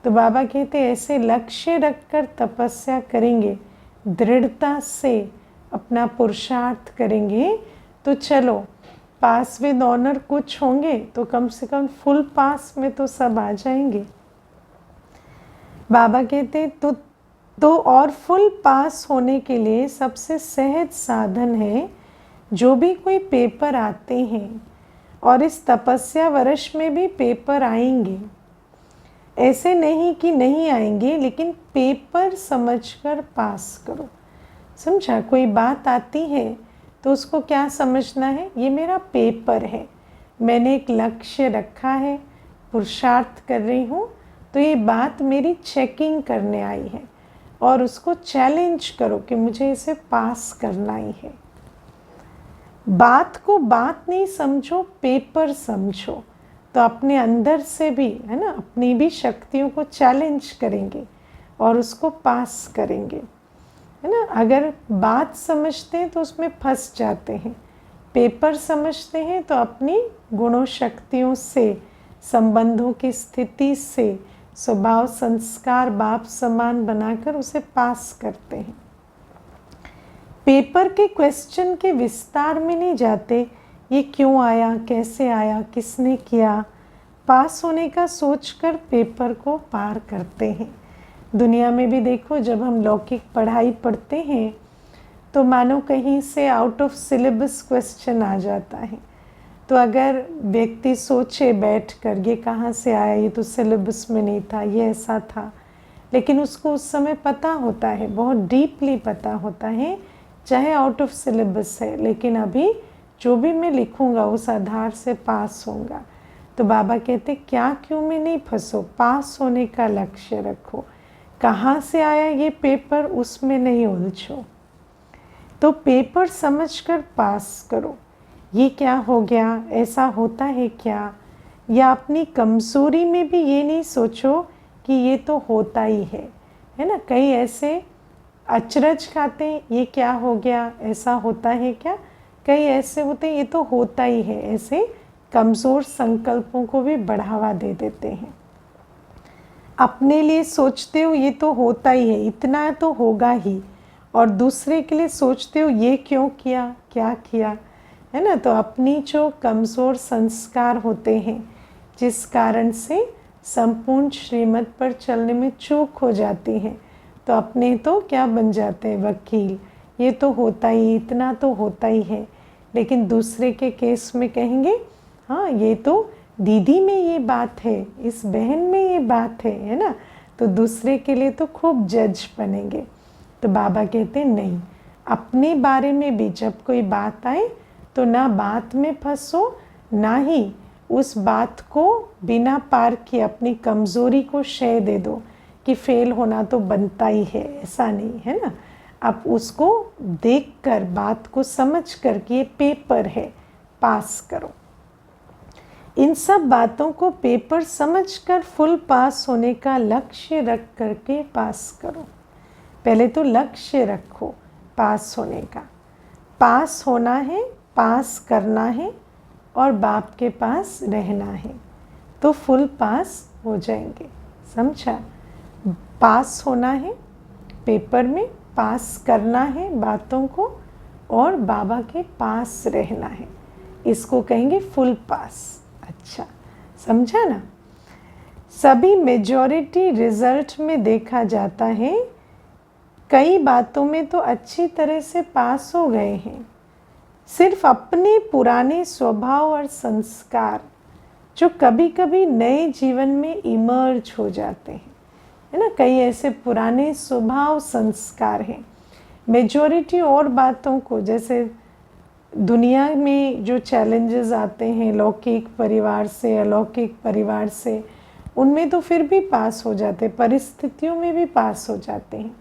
S1: तो बाबा कहते ऐसे लक्ष्य रखकर तपस्या करेंगे, दृढ़ता से अपना पुरुषार्थ करेंगे, तो चलो पास विद ऑनर कुछ होंगे तो कम से कम फुल पास में तो सब आ जाएंगे। बाबा कहते तो और फुल पास होने के लिए सबसे सहज साधन है, जो भी कोई पेपर आते हैं और इस तपस्या वर्ष में भी पेपर आएंगे, ऐसे नहीं कि नहीं आएंगे, लेकिन पेपर समझकर पास करो। समझा? कोई बात आती है तो उसको क्या समझना है? ये मेरा पेपर है, मैंने एक लक्ष्य रखा है, पुरुषार्थ कर रही हूँ, तो ये बात मेरी चेकिंग करने आई है और उसको चैलेंज करो कि मुझे इसे पास करना ही है। बात को बात नहीं समझो, पेपर समझो, तो अपने अंदर से भी है ना अपनी भी शक्तियों को चैलेंज करेंगे और उसको पास करेंगे, है ना। अगर बात समझते हैं तो उसमें फंस जाते हैं, पेपर समझते हैं तो अपनी गुणों शक्तियों से, संबंधों की स्थिति से, स्वभाव संस्कार बाप समान बनाकर उसे पास करते हैं। पेपर के क्वेश्चन के विस्तार में नहीं जाते, ये क्यों आया, कैसे आया, किसने किया। पास होने का सोचकर पेपर को पार करते हैं। दुनिया में भी देखो, जब हम लौकिक पढ़ाई पढ़ते हैं तो मानो कहीं से आउट ऑफ सिलेबस क्वेश्चन आ जाता है, तो अगर व्यक्ति सोचे बैठ कर ये कहाँ से आया, ये तो सिलेबस में नहीं था, ये ऐसा था, लेकिन उसको उस समय पता होता है, बहुत डीपली पता होता है, चाहे आउट ऑफ सिलेबस है, लेकिन अभी जो भी मैं लिखूँगा उस आधार से पास होऊंगा। तो बाबा कहते क्या क्यों में नहीं फंसो, पास होने का लक्ष्य रखो। कहाँ से आया ये पेपर, उसमें नहीं उलझो। तो पेपर समझकर पास करो। ये क्या हो गया, ऐसा होता है क्या, या अपनी कमज़ोरी में भी ये नहीं सोचो कि ये तो होता ही है ना। कई ऐसे अचरज खाते हैं, ये क्या हो गया, ऐसा होता है क्या। कई ऐसे होते हैं ये तो होता ही है, ऐसे कमज़ोर संकल्पों को भी बढ़ावा दे देते हैं। अपने लिए सोचते हो ये तो होता ही है, इतना तो होगा ही, और दूसरे के लिए सोचते हो ये क्यों किया, क्या किया, है ना। तो अपनी जो कमज़ोर संस्कार होते हैं, जिस कारण से संपूर्ण श्रीमत पर चलने में चूक हो जाती है, तो अपने तो क्या बन जाते हैं, वकील। ये तो होता ही, इतना तो होता ही है, लेकिन दूसरे के केस में कहेंगे हाँ ये तो दीदी में ये बात है, इस बहन में ये बात है ना। तो दूसरे के लिए तो खूब जज बनेंगे। तो बाबा कहते नहीं, अपने बारे में भी जब कोई बात आए तो ना बात में फंसो, ना ही उस बात को बिना पार किए अपनी कमज़ोरी को शय दे दो कि फेल होना तो बनता ही है, ऐसा नहीं है ना। आप उसको देखकर, बात को समझ कर कि ये पेपर है, पास करो। इन सब बातों को पेपर समझकर फुल पास होने का लक्ष्य रख करके पास करो। पहले तो लक्ष्य रखो पास होने का। पास होना है, पास करना है और बाप के पास रहना है, तो फुल पास हो जाएंगे। समझा? पास होना है पेपर में, पास करना है बातों को, और बाबा के पास रहना है, इसको कहेंगे फुल पास। अच्छा, समझा ना। सभी मेजॉरिटी रिजल्ट में देखा जाता है, कई बातों में तो अच्छी तरह से पास हो गए हैं, सिर्फ अपने पुराने स्वभाव और संस्कार जो कभी कभी नए जीवन में इमर्ज हो जाते हैं, है ना। कई ऐसे पुराने स्वभाव संस्कार हैं। मेजॉरिटी और बातों को, जैसे दुनिया में जो चैलेंजेस आते हैं लौकिक परिवार से अलौकिक परिवार से, उनमें तो फिर भी पास हो जाते, परिस्थितियों में भी पास हो जाते हैं।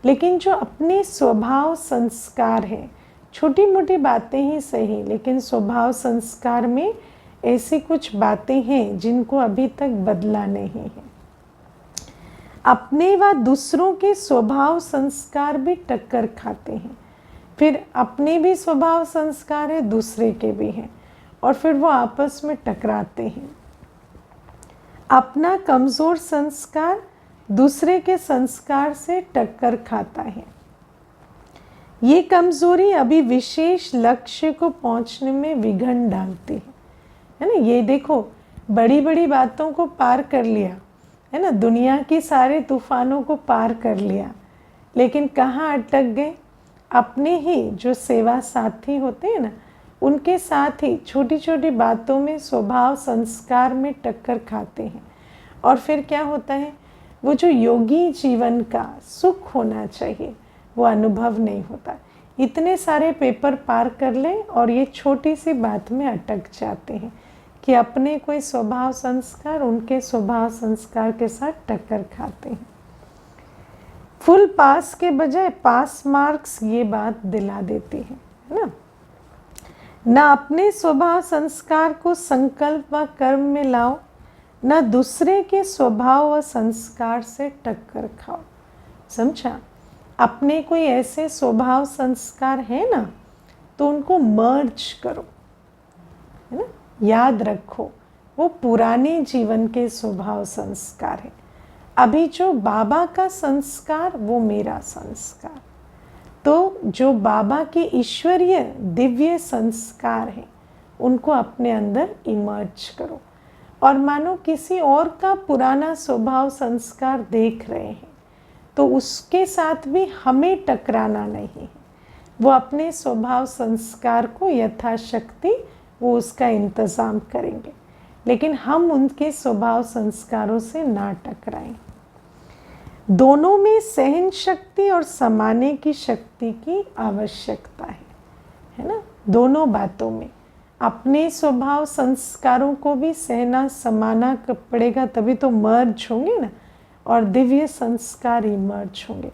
S1: लेकिन जो अपने स्वभाव संस्कार हैं, छोटी मोटी बातें ही सही, लेकिन स्वभाव संस्कार में ऐसी कुछ बातें हैं जिनको अभी तक बदला नहीं है। अपने व दूसरों के स्वभाव संस्कार भी टक्कर खाते हैं, फिर अपने भी स्वभाव संस्कार है, दूसरे के भी हैं, और फिर वो आपस में टकराते हैं। अपना कमज़ोर संस्कार दूसरे के संस्कार से टक्कर खाता है। ये कमज़ोरी अभी विशेष लक्ष्य को पहुंचने में विघ्न डालती है ना। ये देखो, बड़ी बड़ी बातों को पार कर लिया, है ना, दुनिया की सारे तूफानों को पार कर लिया, लेकिन कहाँ अटक गए? अपने ही जो सेवा साथी होते हैं ना, उनके साथ ही छोटी छोटी बातों में स्वभाव संस्कार में टक्कर खाते हैं, और फिर क्या होता है, वो जो योगी जीवन का सुख होना चाहिए वो अनुभव नहीं होता। इतने सारे पेपर पार कर लें और ये छोटी सी बात में अटक जाते हैं कि अपने कोई स्वभाव संस्कार उनके स्वभाव संस्कार के साथ टक्कर खाते हैं। फुल पास के बजाय पास मार्क्स ये बात दिला देती है ना। ना अपने स्वभाव संस्कार को संकल्प व कर्म में लाओ, न दूसरे के स्वभाव व संस्कार से टक्कर खाओ। समझा? अपने कोई ऐसे स्वभाव संस्कार है ना, तो उनको मर्ज करो, है ना। याद रखो, वो पुराने जीवन के स्वभाव संस्कार है। अभी जो बाबा का संस्कार वो मेरा संस्कार, तो जो बाबा के ईश्वरीय दिव्य संस्कार हैं उनको अपने अंदर इमर्ज करो। और मानो किसी और का पुराना स्वभाव संस्कार देख रहे हैं तो उसके साथ भी हमें टकराना नहीं है। वो अपने स्वभाव संस्कार को यथाशक्ति वो उसका इंतज़ाम करेंगे, लेकिन हम उनके स्वभाव संस्कारों से ना टकराएं। दोनों में सहन शक्ति और समाने की शक्ति की आवश्यकता है ना। दोनों बातों में अपने स्वभाव संस्कारों को भी सहना समाना पड़ेगा, तभी तो मर्ज होंगे ना, और दिव्य संस्कार इमर्ज होंगे।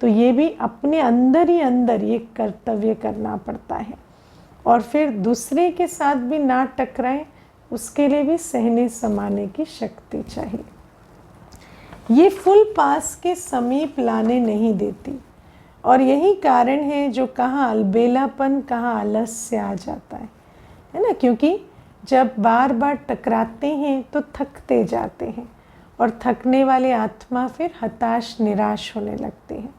S1: तो ये भी अपने अंदर ही अंदर ये कर्तव्य करना पड़ता है, और फिर दूसरे के साथ भी ना टकराएं, उसके लिए भी सहने समाने की शक्ति चाहिए। ये फुल पास के समीप लाने नहीं देती, और यही कारण है जो कहाँ अलबेलापन कहाँ आलस्य आ जाता है ना। क्योंकि जब बार बार टकराते हैं तो थकते जाते हैं, और थकने वाले आत्मा फिर हताश निराश होने लगते हैं।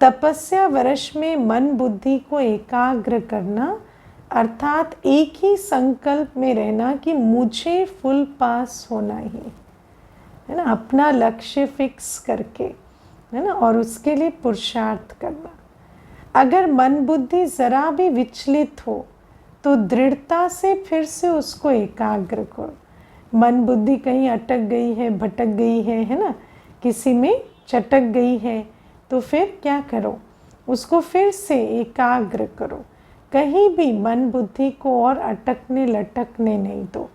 S1: तपस्या वर्ष में मन बुद्धि को एकाग्र करना, अर्थात एक ही संकल्प में रहना कि मुझे फुल पास होना ही है ना। अपना लक्ष्य फिक्स करके, है ना, और उसके लिए पुरुषार्थ करना। अगर मन बुद्धि ज़रा भी विचलित हो तो दृढ़ता से फिर से उसको एकाग्र करो। मन बुद्धि कहीं अटक गई है, भटक गई है ना, किसी में चटक गई है, तो फिर क्या करो, उसको फिर से एकाग्र करो। कहीं भी मन बुद्धि को और अटकने लटकने नहीं दो।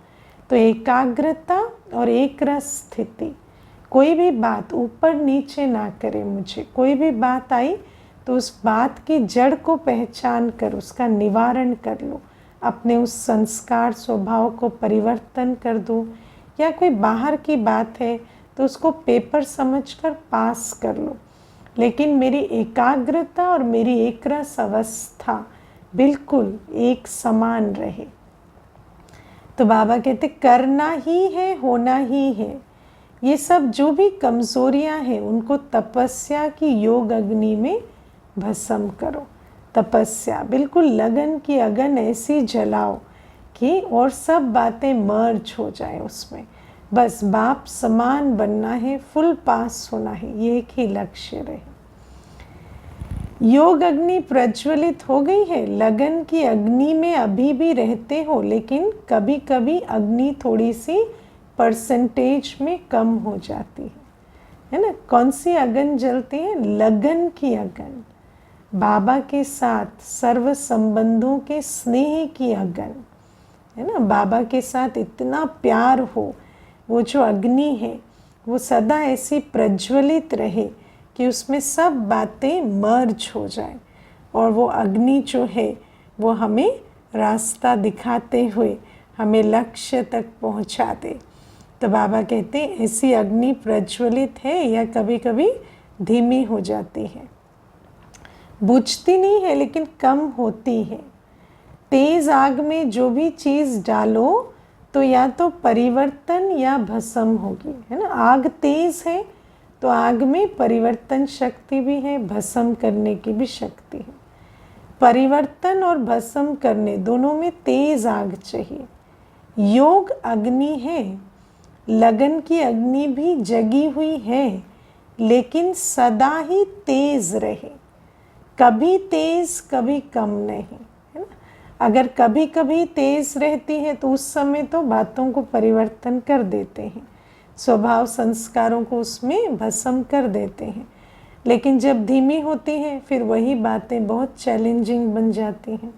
S1: तो एकाग्रता और एक रस स्थिति, कोई भी बात ऊपर नीचे ना करे मुझे। कोई भी बात आई तो उस बात की जड़ को पहचान कर उसका निवारण कर लो, अपने उस संस्कार स्वभाव को परिवर्तन कर दो। या कोई बाहर की बात है तो उसको पेपर समझकर पास कर लो, लेकिन मेरी एकाग्रता और मेरी एक रस अवस्था बिल्कुल एक समान रहे। तो बाबा कहते करना ही है, होना ही है। ये सब जो भी कमज़ोरियाँ हैं उनको तपस्या की योग अग्नि में भस्म करो। तपस्या बिल्कुल लगन की अगन ऐसी जलाओ कि और सब बातें मर्ज हो जाए उसमें। बस बाप समान बनना है, फुल पास होना है, ये एक ही लक्ष्य रहे। योग अग्नि प्रज्वलित हो गई है, लगन की अग्नि में अभी भी रहते हो, लेकिन कभी कभी अग्नि थोड़ी सी परसेंटेज में कम हो जाती है ना। कौन सी अगन जलती है? लगन की अगन, बाबा के साथ सर्व संबंधों के स्नेह की अगन, है ना। बाबा के साथ इतना प्यार हो, वो जो अग्नि है वो सदा ऐसी प्रज्वलित रहे कि उसमें सब बातें मर्ज हो जाए, और वो अग्नि जो है वो हमें रास्ता दिखाते हुए हमें लक्ष्य तक पहुंचा दे। तो बाबा कहते हैं ऐसी अग्नि प्रज्वलित है या कभी कभी धीमी हो जाती है, बुझती नहीं है लेकिन कम होती है। तेज आग में जो भी चीज़ डालो तो या तो परिवर्तन या भस्म होगी, है ना। आग तेज है तो आग में परिवर्तन शक्ति भी है, भस्म करने की भी शक्ति है। परिवर्तन और भस्म करने दोनों में तेज आग चाहिए। योग अग्नि है, लगन की अग्नि भी जगी हुई है, लेकिन सदा ही तेज रहे, कभी तेज कभी कम नहीं, है ना। अगर कभी कभी तेज रहती है तो उस समय तो बातों को परिवर्तन कर देते हैं, स्वभाव संस्कारों को उसमें भस्म कर देते हैं, लेकिन जब धीमी होती है फिर वही बातें बहुत चैलेंजिंग बन जाती हैं।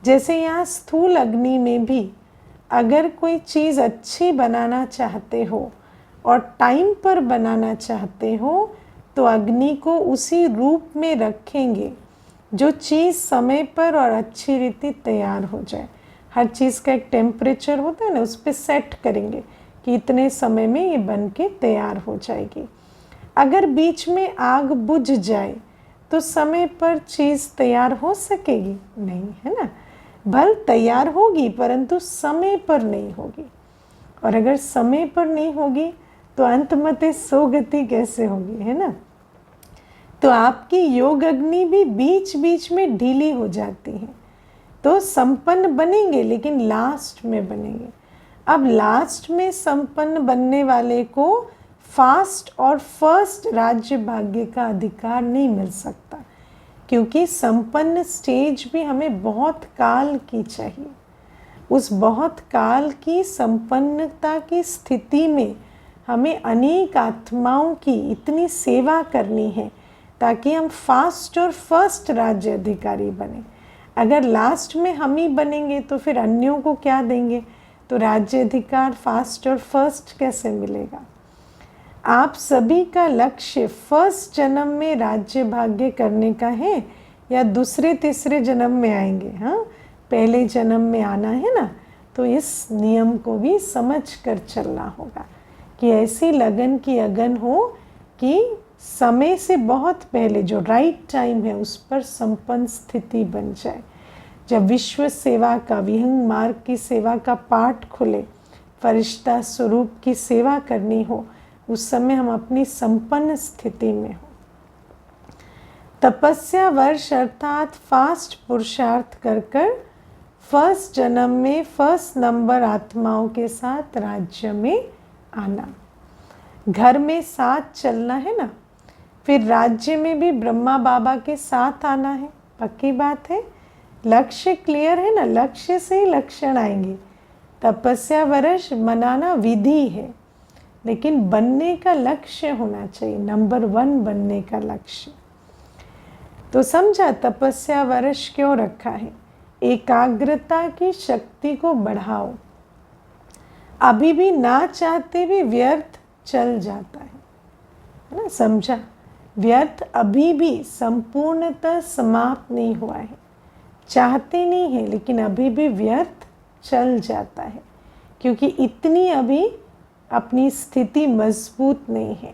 S1: जैसे यहाँ स्थूल अग्नि में भी अगर कोई चीज़ अच्छी बनाना चाहते हो और टाइम पर बनाना चाहते हो तो अग्नि को उसी रूप में रखेंगे जो चीज़ समय पर और अच्छी रीति तैयार हो जाए। हर चीज़ का एक टेम्परेचर होता है ना, उस पर सेट करेंगे कि इतने समय में ये बन के तैयार हो जाएगी। अगर बीच में आग बुझ जाए तो समय पर चीज़ तैयार हो सकेगी नहीं, है ना। भल तैयार होगी परंतु समय पर नहीं होगी, और अगर समय पर नहीं होगी तो अंतमते सो गति कैसे होगी, है ना। तो आपकी योग अग्नि भी बीच बीच में ढीली हो जाती है, तो संपन्न बनेंगे लेकिन लास्ट में बनेंगे। अब लास्ट में संपन्न बनने वाले को फास्ट और फर्स्ट राज्य भाग्य का अधिकार नहीं मिल सकता, क्योंकि संपन्न स्टेज भी हमें बहुत काल की चाहिए। उस बहुत काल की संपन्नता की स्थिति में हमें अनेक आत्माओं की इतनी सेवा करनी है ताकि हम फास्ट और फर्स्ट राज्य अधिकारी बने। अगर लास्ट में हम ही बनेंगे तो फिर अन्यों को क्या देंगे, तो राज्य अधिकार फास्ट और फर्स्ट कैसे मिलेगा। आप सभी का लक्ष्य फर्स्ट जन्म में राज्य भाग्य करने का है या दूसरे तीसरे जन्म में आएंगे। हाँ, पहले जन्म में आना है ना, तो इस नियम को भी समझ कर चलना होगा कि ऐसी लगन की अगन हो कि समय से बहुत पहले जो राइट टाइम है उस पर संपन्न स्थिति बन जाए। जब विश्व सेवा का, विहंग मार्ग की सेवा का पाठ खुले, फरिश्ता स्वरूप की सेवा करनी हो, उस समय हम अपनी संपन्न स्थिति में हो। तपस्या वर्ष अर्थात फास्ट पुरुषार्थ कर कर फर्स्ट जन्म में फर्स्ट नंबर आत्माओं के साथ राज्य में आना। घर में साथ चलना है ना, फिर राज्य में भी ब्रह्मा बाबा के साथ आना है, पक्की बात है। लक्ष्य क्लियर है ना, लक्ष्य से ही लक्षण आएंगे। तपस्या वर्ष मनाना विधि है, लेकिन बनने का लक्ष्य होना चाहिए, नंबर 1 बनने का लक्ष्य। तो समझा तपस्या वर्ष क्यों रखा है? एकाग्रता की शक्ति को बढ़ाओ। अभी भी ना चाहते भी व्यर्थ चल जाता है ना, समझा। व्यर्थ अभी भी संपूर्णतः समाप्त नहीं हुआ है, चाहते नहीं है लेकिन अभी भी व्यर्थ चल जाता है, क्योंकि इतनी अभी अपनी स्थिति मजबूत नहीं है।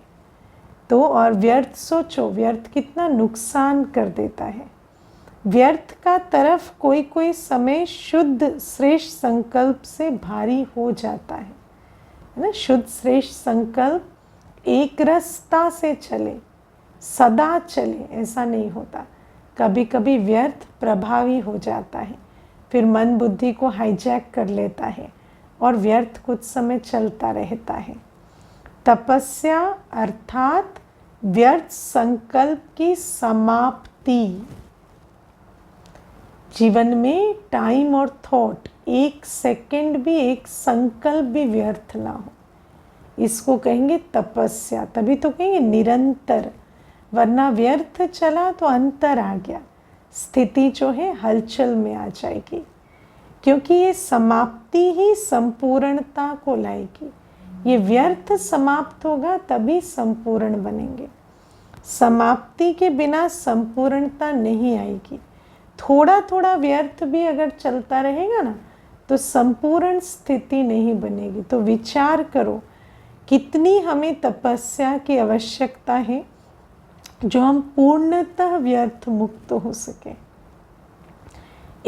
S1: तो और व्यर्थ सोचो, व्यर्थ कितना नुकसान कर देता है। व्यर्थ का तरफ कोई कोई समय शुद्ध श्रेष्ठ संकल्प से भारी हो जाता है ना। शुद्ध श्रेष्ठ संकल्प एक रस्ता से चले, सदा चले, ऐसा नहीं होता। कभी कभी व्यर्थ प्रभावी हो जाता है, फिर मन बुद्धि को हाईजैक कर लेता है और व्यर्थ कुछ समय चलता रहता है। तपस्या अर्थात व्यर्थ संकल्प की समाप्ति। जीवन में टाइम और थॉट, एक सेकंड भी, एक संकल्प भी व्यर्थ ना हो, इसको कहेंगे तपस्या। तभी तो कहेंगे निरंतर, वरना व्यर्थ चला तो अंतर आ गया, स्थिति जो है हलचल में आ जाएगी। क्योंकि ये समाप्ति ही संपूर्णता को लाएगी। ये व्यर्थ समाप्त होगा तभी संपूर्ण बनेंगे। समाप्ति के बिना संपूर्णता नहीं आएगी। थोड़ा थोड़ा व्यर्थ भी अगर चलता रहेगा ना तो संपूर्ण स्थिति नहीं बनेगी। तो विचार करो कितनी हमें तपस्या की आवश्यकता है जो हम पूर्णतः व्यर्थ मुक्त हो सके।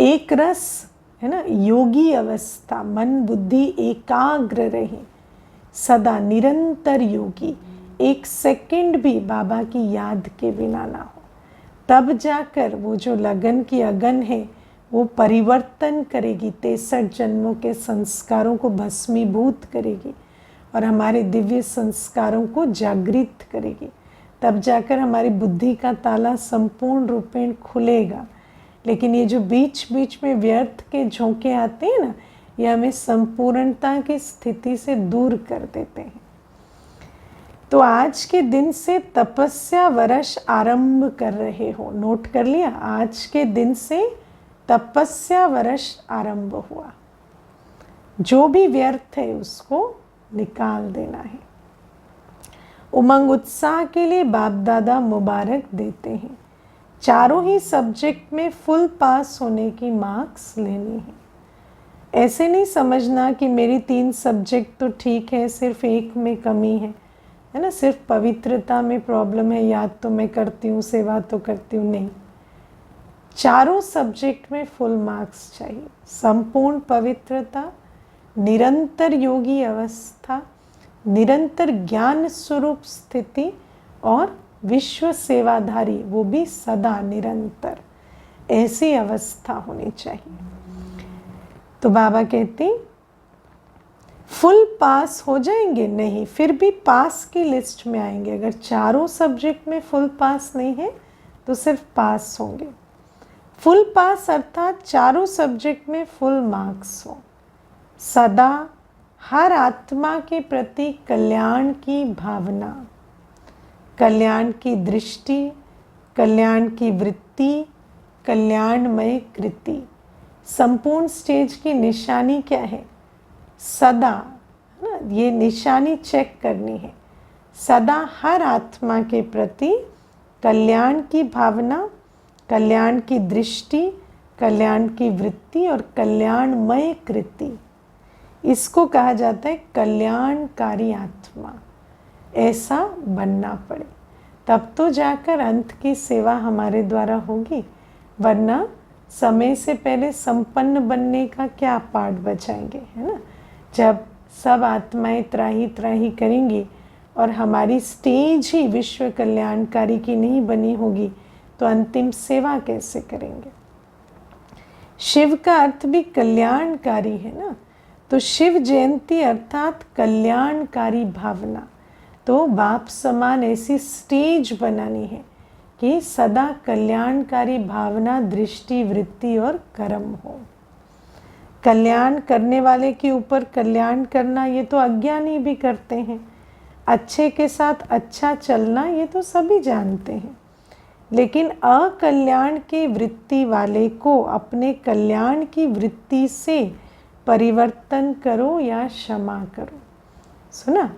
S1: एक रस है ना, योगी अवस्था, मन बुद्धि एकाग्र रहे, सदा निरंतर योगी, एक सेकंड भी बाबा की याद के बिना ना हो, तब जाकर वो जो लगन की अगन है वो परिवर्तन करेगी, 63 जन्मों के संस्कारों को भस्मीभूत करेगी और हमारे दिव्य संस्कारों को जागृत करेगी। तब जाकर हमारी बुद्धि का ताला संपूर्ण रूपेण खुलेगा। लेकिन ये जो बीच बीच में व्यर्थ के झोंके आते हैं ना, ये हमें संपूर्णता की स्थिति से दूर कर देते हैं। तो आज के दिन से तपस्या वर्ष आरंभ कर रहे हो, नोट कर लिया? आज के दिन से तपस्या वर्ष आरंभ हुआ। जो भी व्यर्थ है उसको निकाल देना है। उमंग उत्साह के लिए बाप दादा मुबारक देते हैं। चारों ही सब्जेक्ट में फुल पास होने की मार्क्स लेनी है। ऐसे नहीं समझना कि मेरी 3 सब्जेक्ट तो ठीक है, सिर्फ एक में कमी है ना, सिर्फ पवित्रता में प्रॉब्लम है, याद तो मैं करती हूँ, सेवा तो करती हूँ, नहीं। चारों सब्जेक्ट में फुल मार्क्स चाहिए। संपूर्ण पवित्रता, निरंतर योगी अवस्था, निरंतर ज्ञान स्वरूप स्थिति और विश्व सेवाधारी, वो भी सदा निरंतर, ऐसी अवस्था होनी चाहिए। तो बाबा कहते फुल पास हो जाएंगे नहीं, फिर भी पास की लिस्ट में आएंगे। अगर चारों सब्जेक्ट में फुल पास नहीं है तो सिर्फ पास होंगे। फुल पास अर्थात चारों सब्जेक्ट में फुल मार्क्स हो। सदा हर आत्मा के प्रति कल्याण की भावना, कल्याण की दृष्टि, कल्याण की वृत्ति, कल्याणमय कृति। संपूर्ण स्टेज की निशानी क्या है? सदा ना, ये निशानी चेक करनी है। सदा हर आत्मा के प्रति कल्याण की भावना, कल्याण की दृष्टि, कल्याण की वृत्ति और कल्याणमय कृति। इसको कहा जाता है कल्याणकारी आत्मा। ऐसा बनना पड़े तब तो जाकर अंत की सेवा हमारे द्वारा होगी, वरना समय से पहले संपन्न बनने का क्या पाठ बचाएंगे, है ना। जब सब आत्माएं त्राही त्राही करेंगी और हमारी स्टेज ही विश्व कल्याणकारी की नहीं बनी होगी तो अंतिम सेवा कैसे करेंगे। शिव का अर्थ भी कल्याणकारी है ना, तो शिव जयंती अर्थात कल्याणकारी भावना। तो बाप समान ऐसी स्टेज बनानी है कि सदा कल्याणकारी भावना, दृष्टि, वृत्ति और कर्म हो। कल्याण करने वाले के ऊपर कल्याण करना ये तो अज्ञानी भी करते हैं। अच्छे के साथ अच्छा चलना ये तो सभी जानते हैं, लेकिन अकल्याण की वृत्ति वाले को अपने कल्याण की वृत्ति से परिवर्तन करो या क्षमा करो। सुना,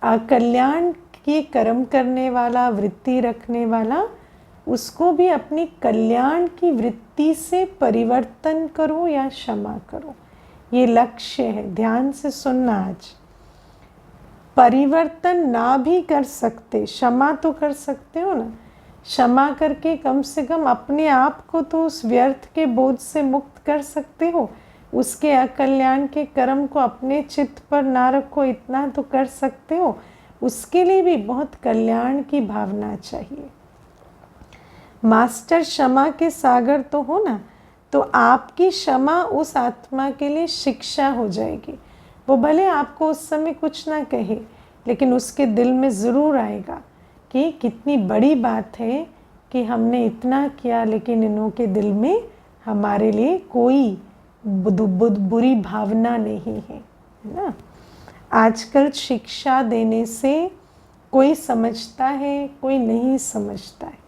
S1: अकल्याण की कर्म करने वाला, वृत्ति रखने वाला, उसको भी अपनी कल्याण की वृत्ति से परिवर्तन करो या क्षमा करो। ये लक्ष्य है। ध्यान से सुनना। आज परिवर्तन ना भी कर सकते, क्षमा तो कर सकते हो ना। क्षमा करके कम से कम अपने आप को तो उस व्यर्थ के बोझ से मुक्त कर सकते हो। उसके अकल्याण के कर्म को अपने चित्त पर ना रखो, इतना तो कर सकते हो। उसके लिए भी बहुत कल्याण की भावना चाहिए। मास्टर क्षमा के सागर तो हो ना, तो आपकी क्षमा उस आत्मा के लिए शिक्षा हो जाएगी। वो भले आपको उस समय कुछ ना कहे, लेकिन उसके दिल में ज़रूर आएगा कि कितनी बड़ी बात है कि हमने इतना किया, लेकिन इन्हों के दिल में हमारे लिए कोई बुरी भावना नहीं है ना। आजकल शिक्षा देने से कोई समझता है, कोई नहीं समझता है।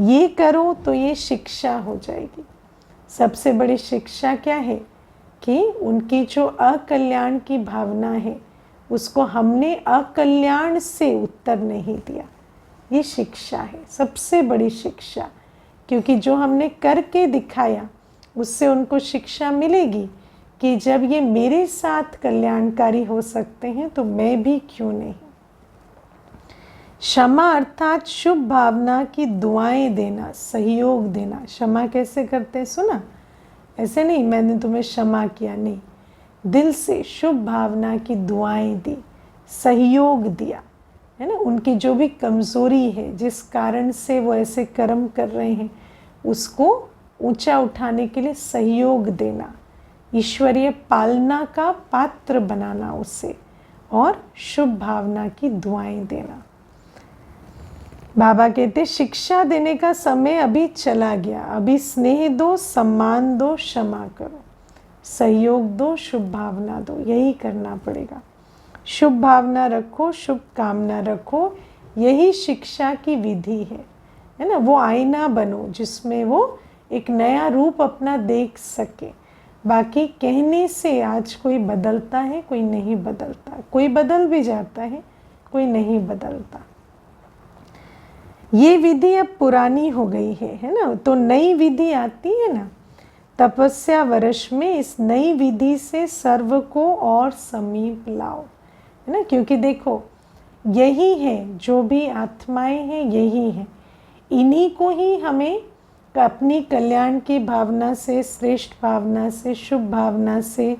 S1: ये करो तो ये शिक्षा हो जाएगी। सबसे बड़ी शिक्षा क्या है कि उनकी जो अकल्याण की भावना है उसको हमने अकल्याण से उत्तर नहीं दिया। ये शिक्षा है, सबसे बड़ी शिक्षा, क्योंकि जो हमने करके दिखाया उससे उनको शिक्षा मिलेगी कि जब ये मेरे साथ कल्याणकारी हो सकते हैं तो मैं भी क्यों नहीं। क्षमा अर्थात शुभ भावना की दुआएं देना, सहयोग देना। क्षमा कैसे करते हैं सुना? ऐसे नहीं मैंने तुम्हें क्षमा किया, नहीं, दिल से शुभ भावना की दुआएं दी, सहयोग दिया, है ना। उनकी जो भी कमज़ोरी है, जिस कारण से वो ऐसे कर्म कर रहे हैं, उसको ऊंचा उठाने के लिए सहयोग देना, ईश्वरीय पालना का पात्र बनाना उसे, और शुभ भावना की दुआएं देना। बाबा कहते शिक्षा देने का समय अभी चला गया, अभी स्नेह दो, सम्मान दो, क्षमा करो, सहयोग दो, शुभ भावना दो, यही करना पड़ेगा। शुभ भावना रखो, शुभ कामना रखो, यही शिक्षा की विधि है ना। वो आईना बनो जिसमें वो एक नया रूप अपना देख सके। बाकी कहने से आज कोई बदलता है, कोई नहीं बदलता, कोई बदल भी जाता है, कोई नहीं बदलता। ये विधि अब पुरानी हो गई है ना, तो नई विधि आती है ना। तपस्या वर्ष में इस नई विधि से सर्व को और समीप लाओ, है ना। क्योंकि देखो यही है, जो भी आत्माएं हैं यही है, इन्हीं को ही हमें अपनी कल्याण की भावना से, श्रेष्ठ भावना से, शुभ भावना से,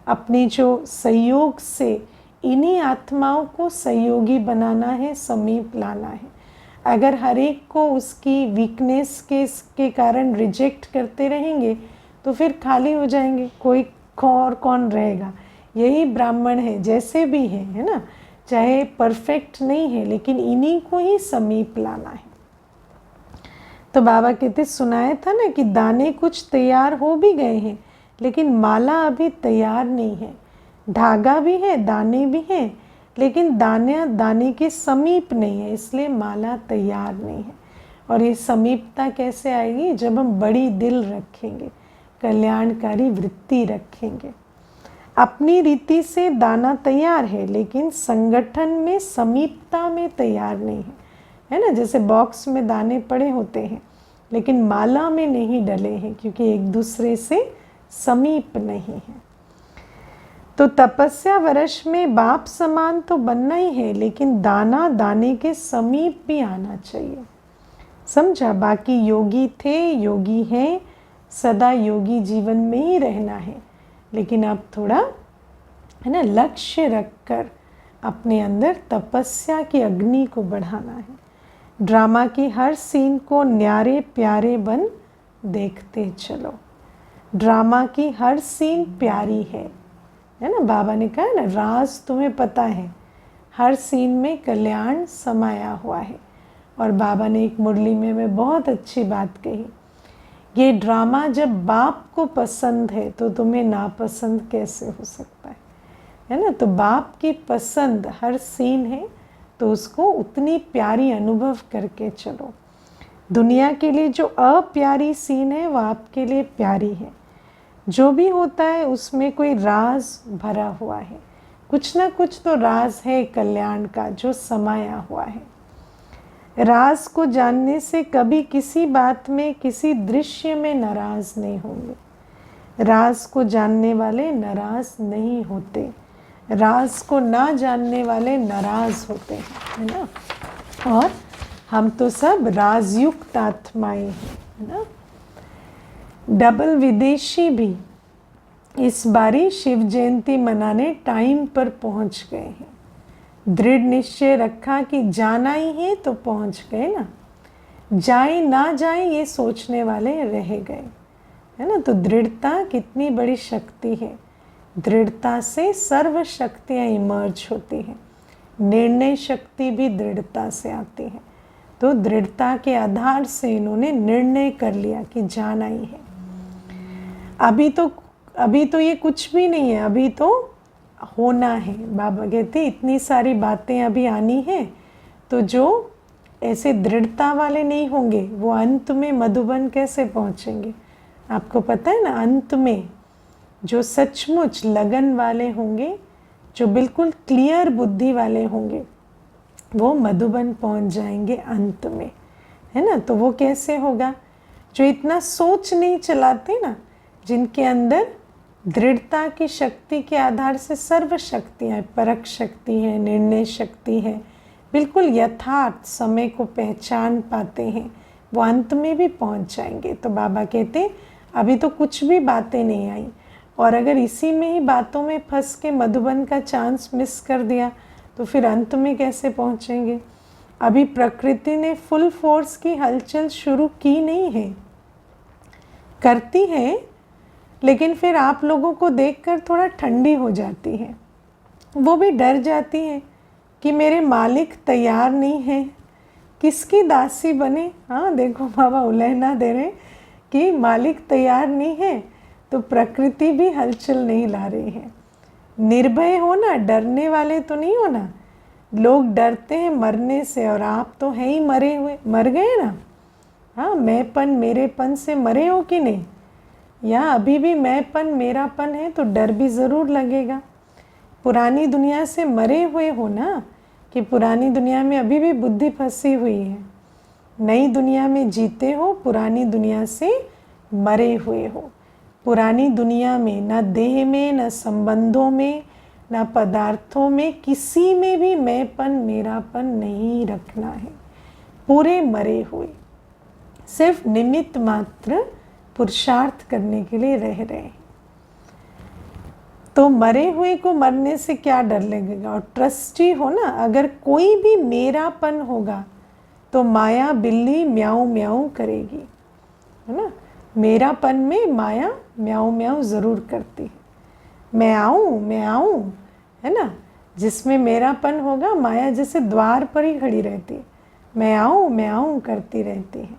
S1: अपनी जो सहयोग से इन्हीं आत्माओं को सहयोगी बनाना है, समीप लाना है। अगर हर एक को उसकी वीकनेस के कारण रिजेक्ट करते रहेंगे तो फिर खाली हो जाएंगे, कोई और कौन रहेगा। यही ब्राह्मण है, जैसे भी है ना, चाहे परफेक्ट नहीं है, लेकिन इन्हीं को ही समीप लाना है। तो बाबा कहते सुनाया था ना कि दाने कुछ तैयार हो भी गए हैं, लेकिन माला अभी तैयार नहीं है। धागा भी है, दाने भी हैं, लेकिन दाने के समीप नहीं है, इसलिए माला तैयार नहीं है। और ये समीपता कैसे आएगी? जब हम बड़ी दिल रखेंगे, कल्याणकारी वृत्ति रखेंगे। अपनी रीति से दाना तैयार है, लेकिन संगठन में समीपता में तैयार नहीं है ना। जैसे बॉक्स में दाने पड़े होते हैं, लेकिन माला में नहीं डले हैं, क्योंकि एक दूसरे से समीप नहीं है। तो तपस्या वर्ष में बाप समान तो बनना ही है, लेकिन दाना दाने के समीप भी आना चाहिए, समझा। बाकी योगी थे, योगी हैं, सदा योगी जीवन में ही रहना है, लेकिन अब थोड़ा है ना लक्ष्य रखकर अपने अंदर तपस्या की अग्नि को बढ़ाना है। ड्रामा की हर सीन को न्यारे प्यारे बन देखते चलो। ड्रामा की हर सीन प्यारी है ना। बाबा ने कहा ना, राज तुम्हें पता है, हर सीन में कल्याण समाया हुआ है। और बाबा ने एक मुरली में बहुत अच्छी बात कही, ये ड्रामा जब बाप को पसंद है तो तुम्हें नापसंद कैसे हो सकता है ना। तो बाप की पसंद हर सीन है, तो उसको उतनी प्यारी अनुभव करके चलो। दुनिया के लिए जो अप्यारी सीन है वो आपके लिए प्यारी है। जो भी होता है उसमें कोई राज भरा हुआ है, कुछ ना कुछ तो राज है कल्याण का जो समाया हुआ है। राज को जानने से कभी किसी बात में, किसी दृश्य में नाराज नहीं होंगे। राज को जानने वाले नाराज नहीं होते, राज को ना जानने वाले नाराज होते हैं, है ना। और हम तो सब राजयुक्त आत्माएं हैं, है ना। डबल विदेशी भी इस बारी शिव जयंती मनाने टाइम पर पहुंच गए हैं। दृढ़ निश्चय रखा कि जाना ही है तो पहुंच गए ना, जाए ना जाए ये सोचने वाले रह गए, है ना। तो दृढ़ता कितनी बड़ी शक्ति है। दृढ़ता से सर्व शक्तियाँ इमर्ज होती हैं। निर्णय शक्ति भी दृढ़ता से आती है। तो दृढ़ता के आधार से इन्होंने निर्णय कर लिया कि जाना ही है। अभी तो ये कुछ भी नहीं है, अभी तो होना है। बाबा कहते इतनी सारी बातें अभी आनी है, तो जो ऐसे दृढ़ता वाले नहीं होंगे वो अंत में मधुबन कैसे पहुंचेंगे। आपको पता है ना, अंत में जो सचमुच लगन वाले होंगे, जो बिल्कुल क्लियर बुद्धि वाले होंगे, वो मधुबन पहुंच जाएंगे अंत में, है ना। तो वो कैसे होगा? जो इतना सोच नहीं चलाते ना, जिनके अंदर दृढ़ता की शक्ति के आधार से सर्व शक्तियाँ, परख शक्ति है, निर्णय शक्ति है, बिल्कुल यथार्थ समय को पहचान पाते हैं, वो अंत में भी पहुंच जाएंगे। तो बाबा कहते अभी तो कुछ भी बातें नहीं आई, और अगर इसी में ही बातों में फंस के मधुबन का चांस मिस कर दिया तो फिर अंत में कैसे पहुंचेंगे। अभी प्रकृति ने फुल फोर्स की हलचल शुरू की नहीं है, करती है, लेकिन फिर आप लोगों को देखकर थोड़ा ठंडी हो जाती है। वो भी डर जाती है कि मेरे मालिक तैयार नहीं है, किसकी दासी बने। हाँ देखो, बाबा उलहना दे रहे कि मालिक तैयार नहीं है तो प्रकृति भी हलचल नहीं ला रही है। निर्भय हो ना, डरने वाले तो नहीं हो ना। लोग डरते हैं मरने से, और आप तो हैं ही मरे हुए, मर गए ना। हाँ, मैंपन मेरेपन से मरे हो कि नहीं? या अभी भी मैंपन मेरापन है तो डर भी ज़रूर लगेगा। पुरानी दुनिया से मरे हुए हो ना, कि पुरानी दुनिया में अभी भी बुद्धि फंसी हुई है। नई दुनिया में जीते हो, पुरानी दुनिया से मरे हुए हो। पुरानी दुनिया में न देह में, न संबंधों में, न पदार्थों में, किसी में भी मैंपन मेरापन नहीं रखना है। पूरे मरे हुए, सिर्फ निमित्त मात्र पुरुषार्थ करने के लिए रह रहे हैं। तो मरे हुए को मरने से क्या डर लगेगा। और ट्रस्टी हो ना, अगर कोई भी मेरापन होगा तो माया बिल्ली म्याऊं म्याऊं करेगी, है ना। मेरापन में माया म्याऊं म्याऊं ज़रूर करती है। मैं आऊँ, है ना। जिसमें मेरापन होगा, माया जैसे द्वार पर ही खड़ी रहती है, मैं आऊँ करती रहती है।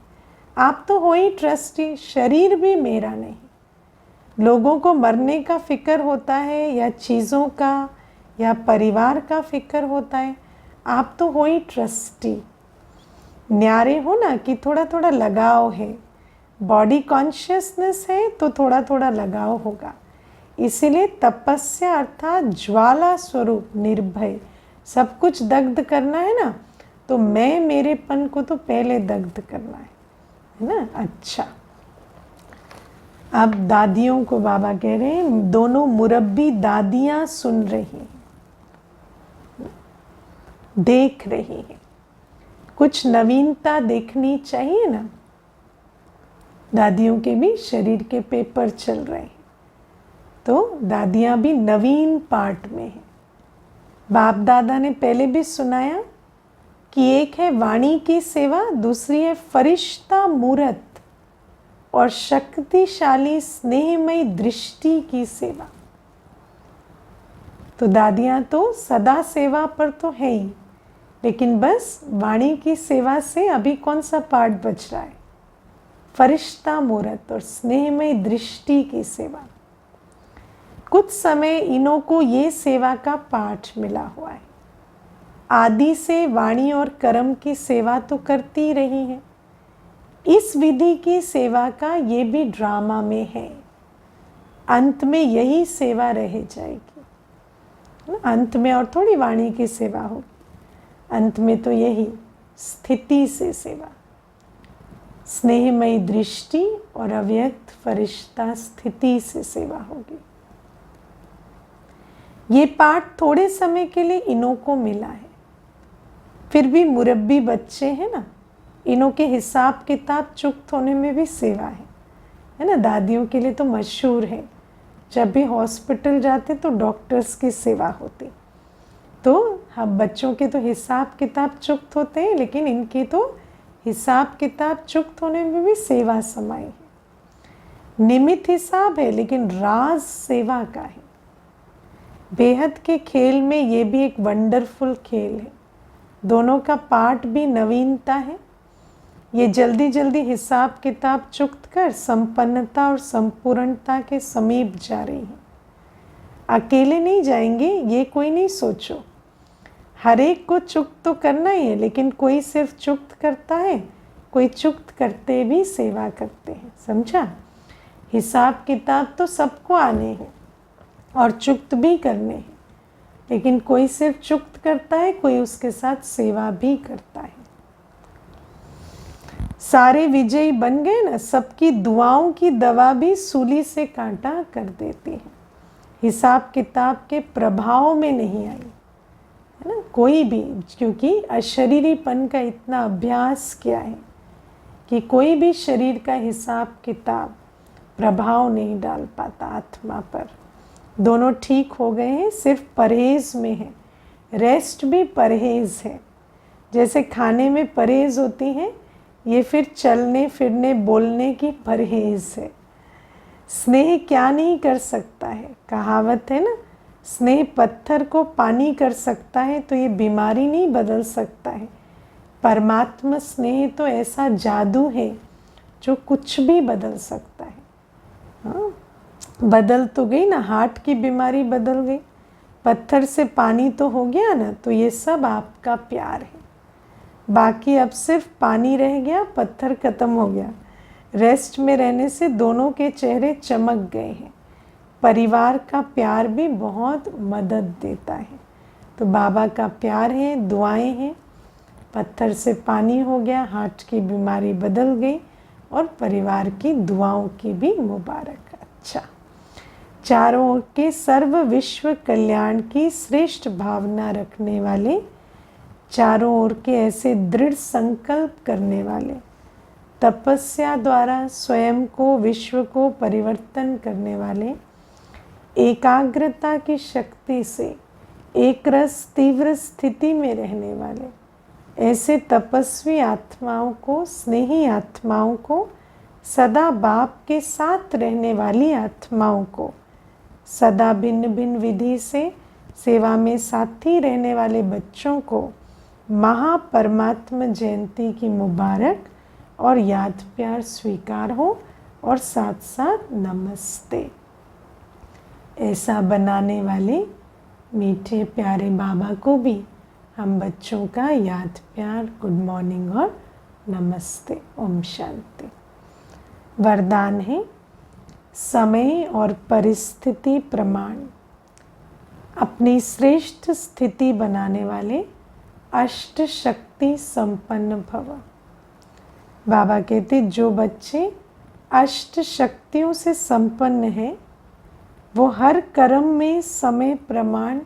S1: आप तो हो ही ट्रस्टी, शरीर भी मेरा नहीं। लोगों को मरने का फिक्र होता है, या चीज़ों का या परिवार का फिक्र होता है, आप तो हो ही ट्रस्टी। न्यारे हो ना कि थोड़ा थोड़ा लगाव है, बॉडी कॉन्शियसनेस है तो थोड़ा थोड़ा लगाव होगा। इसीलिए तपस्या अर्थात ज्वाला स्वरूप निर्भय, सब कुछ दग्ध करना है ना, तो मैं मेरेपन को तो पहले दग्ध करना है ना। अच्छा, अब दादियों को बाबा कह रहे हैं, दोनों मुरब्बी दादियाँ सुन रही हैं, देख रही हैं, कुछ नवीनता देखनी चाहिए ना। दादियों के भी शरीर के पेपर चल रहे हैं, तो दादियाँ भी नवीन पार्ट में हैं। बाप दादा ने पहले भी सुनाया कि एक है वाणी की सेवा, दूसरी है फरिश्ता मूरत और शक्तिशाली स्नेहमयी दृष्टि की सेवा। तो दादियाँ तो सदा सेवा पर तो है ही, लेकिन बस वाणी की सेवा से अभी कौन सा पार्ट बच रहा है? फरिश्ता मूरत और स्नेहमयी दृष्टि की सेवा। कुछ समय इन्हों को ये सेवा का पाठ मिला हुआ है। आदि से वाणी और कर्म की सेवा तो करती रही है, इस विधि की सेवा का ये भी ड्रामा में है। अंत में यही सेवा रह जाएगी, अंत में और थोड़ी वाणी की सेवा होगी, अंत में तो यही स्थिति से सेवा, स्नेहमयी दृष्टि और अव्यक्त फरिश्ता स्थिति से सेवा होगी। ये पाठ थोड़े समय के लिए इन्हों को मिला है, फिर भी मुरब्बी बच्चे हैं ना, इन्हों के हिसाब किताब चुक्त होने में भी सेवा है ना। दादियों के लिए तो मशहूर है, जब भी हॉस्पिटल जाते तो डॉक्टर्स की सेवा होती। तो हम बच्चों के तो हिसाब किताब चुक्त होते हैं, लेकिन इनकी तो हिसाब किताब चुक्त होने में भी सेवा समाई है। निमित्त हिसाब है, लेकिन राज सेवा का है। बेहद के खेल में ये भी एक वंडरफुल खेल है। दोनों का पार्ट भी नवीनता है। ये जल्दी जल्दी हिसाब किताब चुक्त कर संपन्नता और संपूर्णता के समीप जा रही है। अकेले नहीं जाएंगे ये कोई नहीं सोचो। हर एक को चुक्त तो करना ही है, लेकिन कोई सिर्फ चुक्त करता है, कोई चुक्त करते भी सेवा करते हैं। समझा? हिसाब किताब तो सबको आने हैं और चुक्त भी करने हैं, लेकिन कोई सिर्फ चुक्त करता है, कोई उसके साथ सेवा भी करता है। सारे विजयी बन गए ना, सबकी दुआओं की दवा भी सूली से कांटा कर देती है। हिसाब किताब के प्रभाव में नहीं आई है ना कोई भी, क्योंकि अशरीरीपन का इतना अभ्यास किया है कि कोई भी शरीर का हिसाब किताब प्रभाव नहीं डाल पाता आत्मा पर। दोनों ठीक हो गए हैं, सिर्फ परहेज में है। रेस्ट भी परहेज है। जैसे खाने में परहेज होती है, ये फिर चलने फिरने बोलने की परहेज है। स्नेह क्या नहीं कर सकता है, कहावत है ना, स्नेह पत्थर को पानी कर सकता है, तो ये बीमारी नहीं बदल सकता है। परमात्मा स्नेह तो ऐसा जादू है जो कुछ भी बदल सकता है। हाँ, बदल तो गई ना, हार्ट की बीमारी बदल गई, पत्थर से पानी तो हो गया ना, तो ये सब आपका प्यार है। बाकी अब सिर्फ पानी रह गया, पत्थर खत्म हो गया। रेस्ट में रहने से दोनों के चेहरे चमक गए हैं। परिवार का प्यार भी बहुत मदद देता है। तो बाबा का प्यार है, दुआएं हैं, पत्थर से पानी हो गया, हार्ट की बीमारी बदल गई और परिवार की दुआओं की भी मुबारक। अच्छा, चारों ओर के सर्व विश्व कल्याण की श्रेष्ठ भावना रखने वाले, चारों ओर के ऐसे दृढ़ संकल्प करने वाले, तपस्या द्वारा स्वयं को विश्व को परिवर्तन करने वाले, एकाग्रता की शक्ति से एक रस तीव्र स्थिति में रहने वाले, ऐसे तपस्वी आत्माओं को, स्नेही आत्माओं को, सदा बाप के साथ रहने वाली आत्माओं को, सदा भिन्न भिन्न विधि से सेवा में साथी रहने वाले बच्चों को महापरमात्मा जयंती की मुबारक और याद प्यार स्वीकार हो, और साथ साथ नमस्ते। ऐसा बनाने वाले मीठे प्यारे बाबा को भी हम बच्चों का याद प्यार, गुड मॉर्निंग और नमस्ते। ओम शांति। वरदान है समय और परिस्थिति प्रमाण। अपनी श्रेष्ठ स्थिति बनाने वाले अष्ट शक्ति संपन्न भव। बाबा कहते जो बच्चे अष्ट शक्तियों से संपन्न हैं, वो हर कर्म में समय प्रमाण,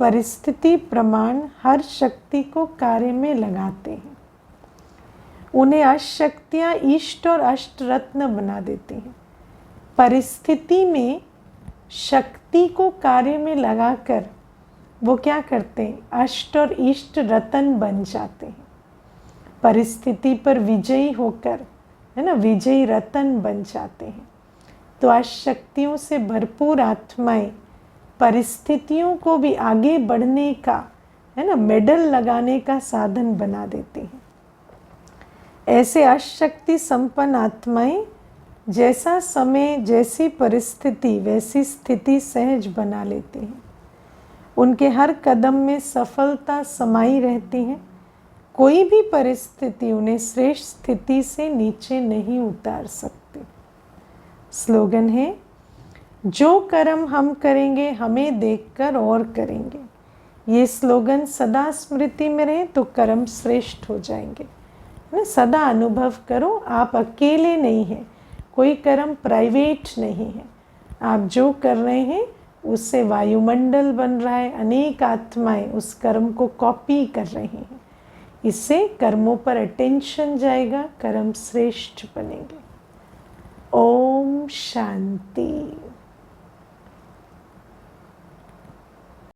S1: परिस्थिति प्रमाण, हर शक्ति को कार्य में लगाते हैं। उन्हें अष्ट शक्तियाँ इष्ट और अष्ट रत्न बना देती हैं। परिस्थिति में शक्ति को कार्य में लगाकर वो क्या करते हैं, अष्ट और इष्ट रतन बन जाते हैं। परिस्थिति पर विजयी होकर, है ना, विजयी रतन बन जाते हैं। तो अष्ट शक्तियों से भरपूर आत्माएं परिस्थितियों को भी आगे बढ़ने का, है ना, मेडल लगाने का साधन बना देती हैं। ऐसे अष्ट शक्ति संपन्न आत्माएं जैसा समय, जैसी परिस्थिति, वैसी स्थिति सहज बना लेती हैं। उनके हर कदम में सफलता समाई रहती है। कोई भी परिस्थिति उन्हें श्रेष्ठ स्थिति से नीचे नहीं उतार सकती। स्लोगन है, जो कर्म हम करेंगे हमें देखकर और करेंगे। ये स्लोगन सदा स्मृति में रहे तो कर्म श्रेष्ठ हो जाएंगे। सदा अनुभव करो, आप अकेले नहीं हैं, कोई कर्म प्राइवेट नहीं है। आप जो कर रहे हैं उससे वायुमंडल बन रहा है, अनेक आत्माएं उस कर्म को कॉपी कर रही हैं। इससे कर्मों पर अटेंशन जाएगा, कर्म श्रेष्ठ बनेंगे। ओम शांति।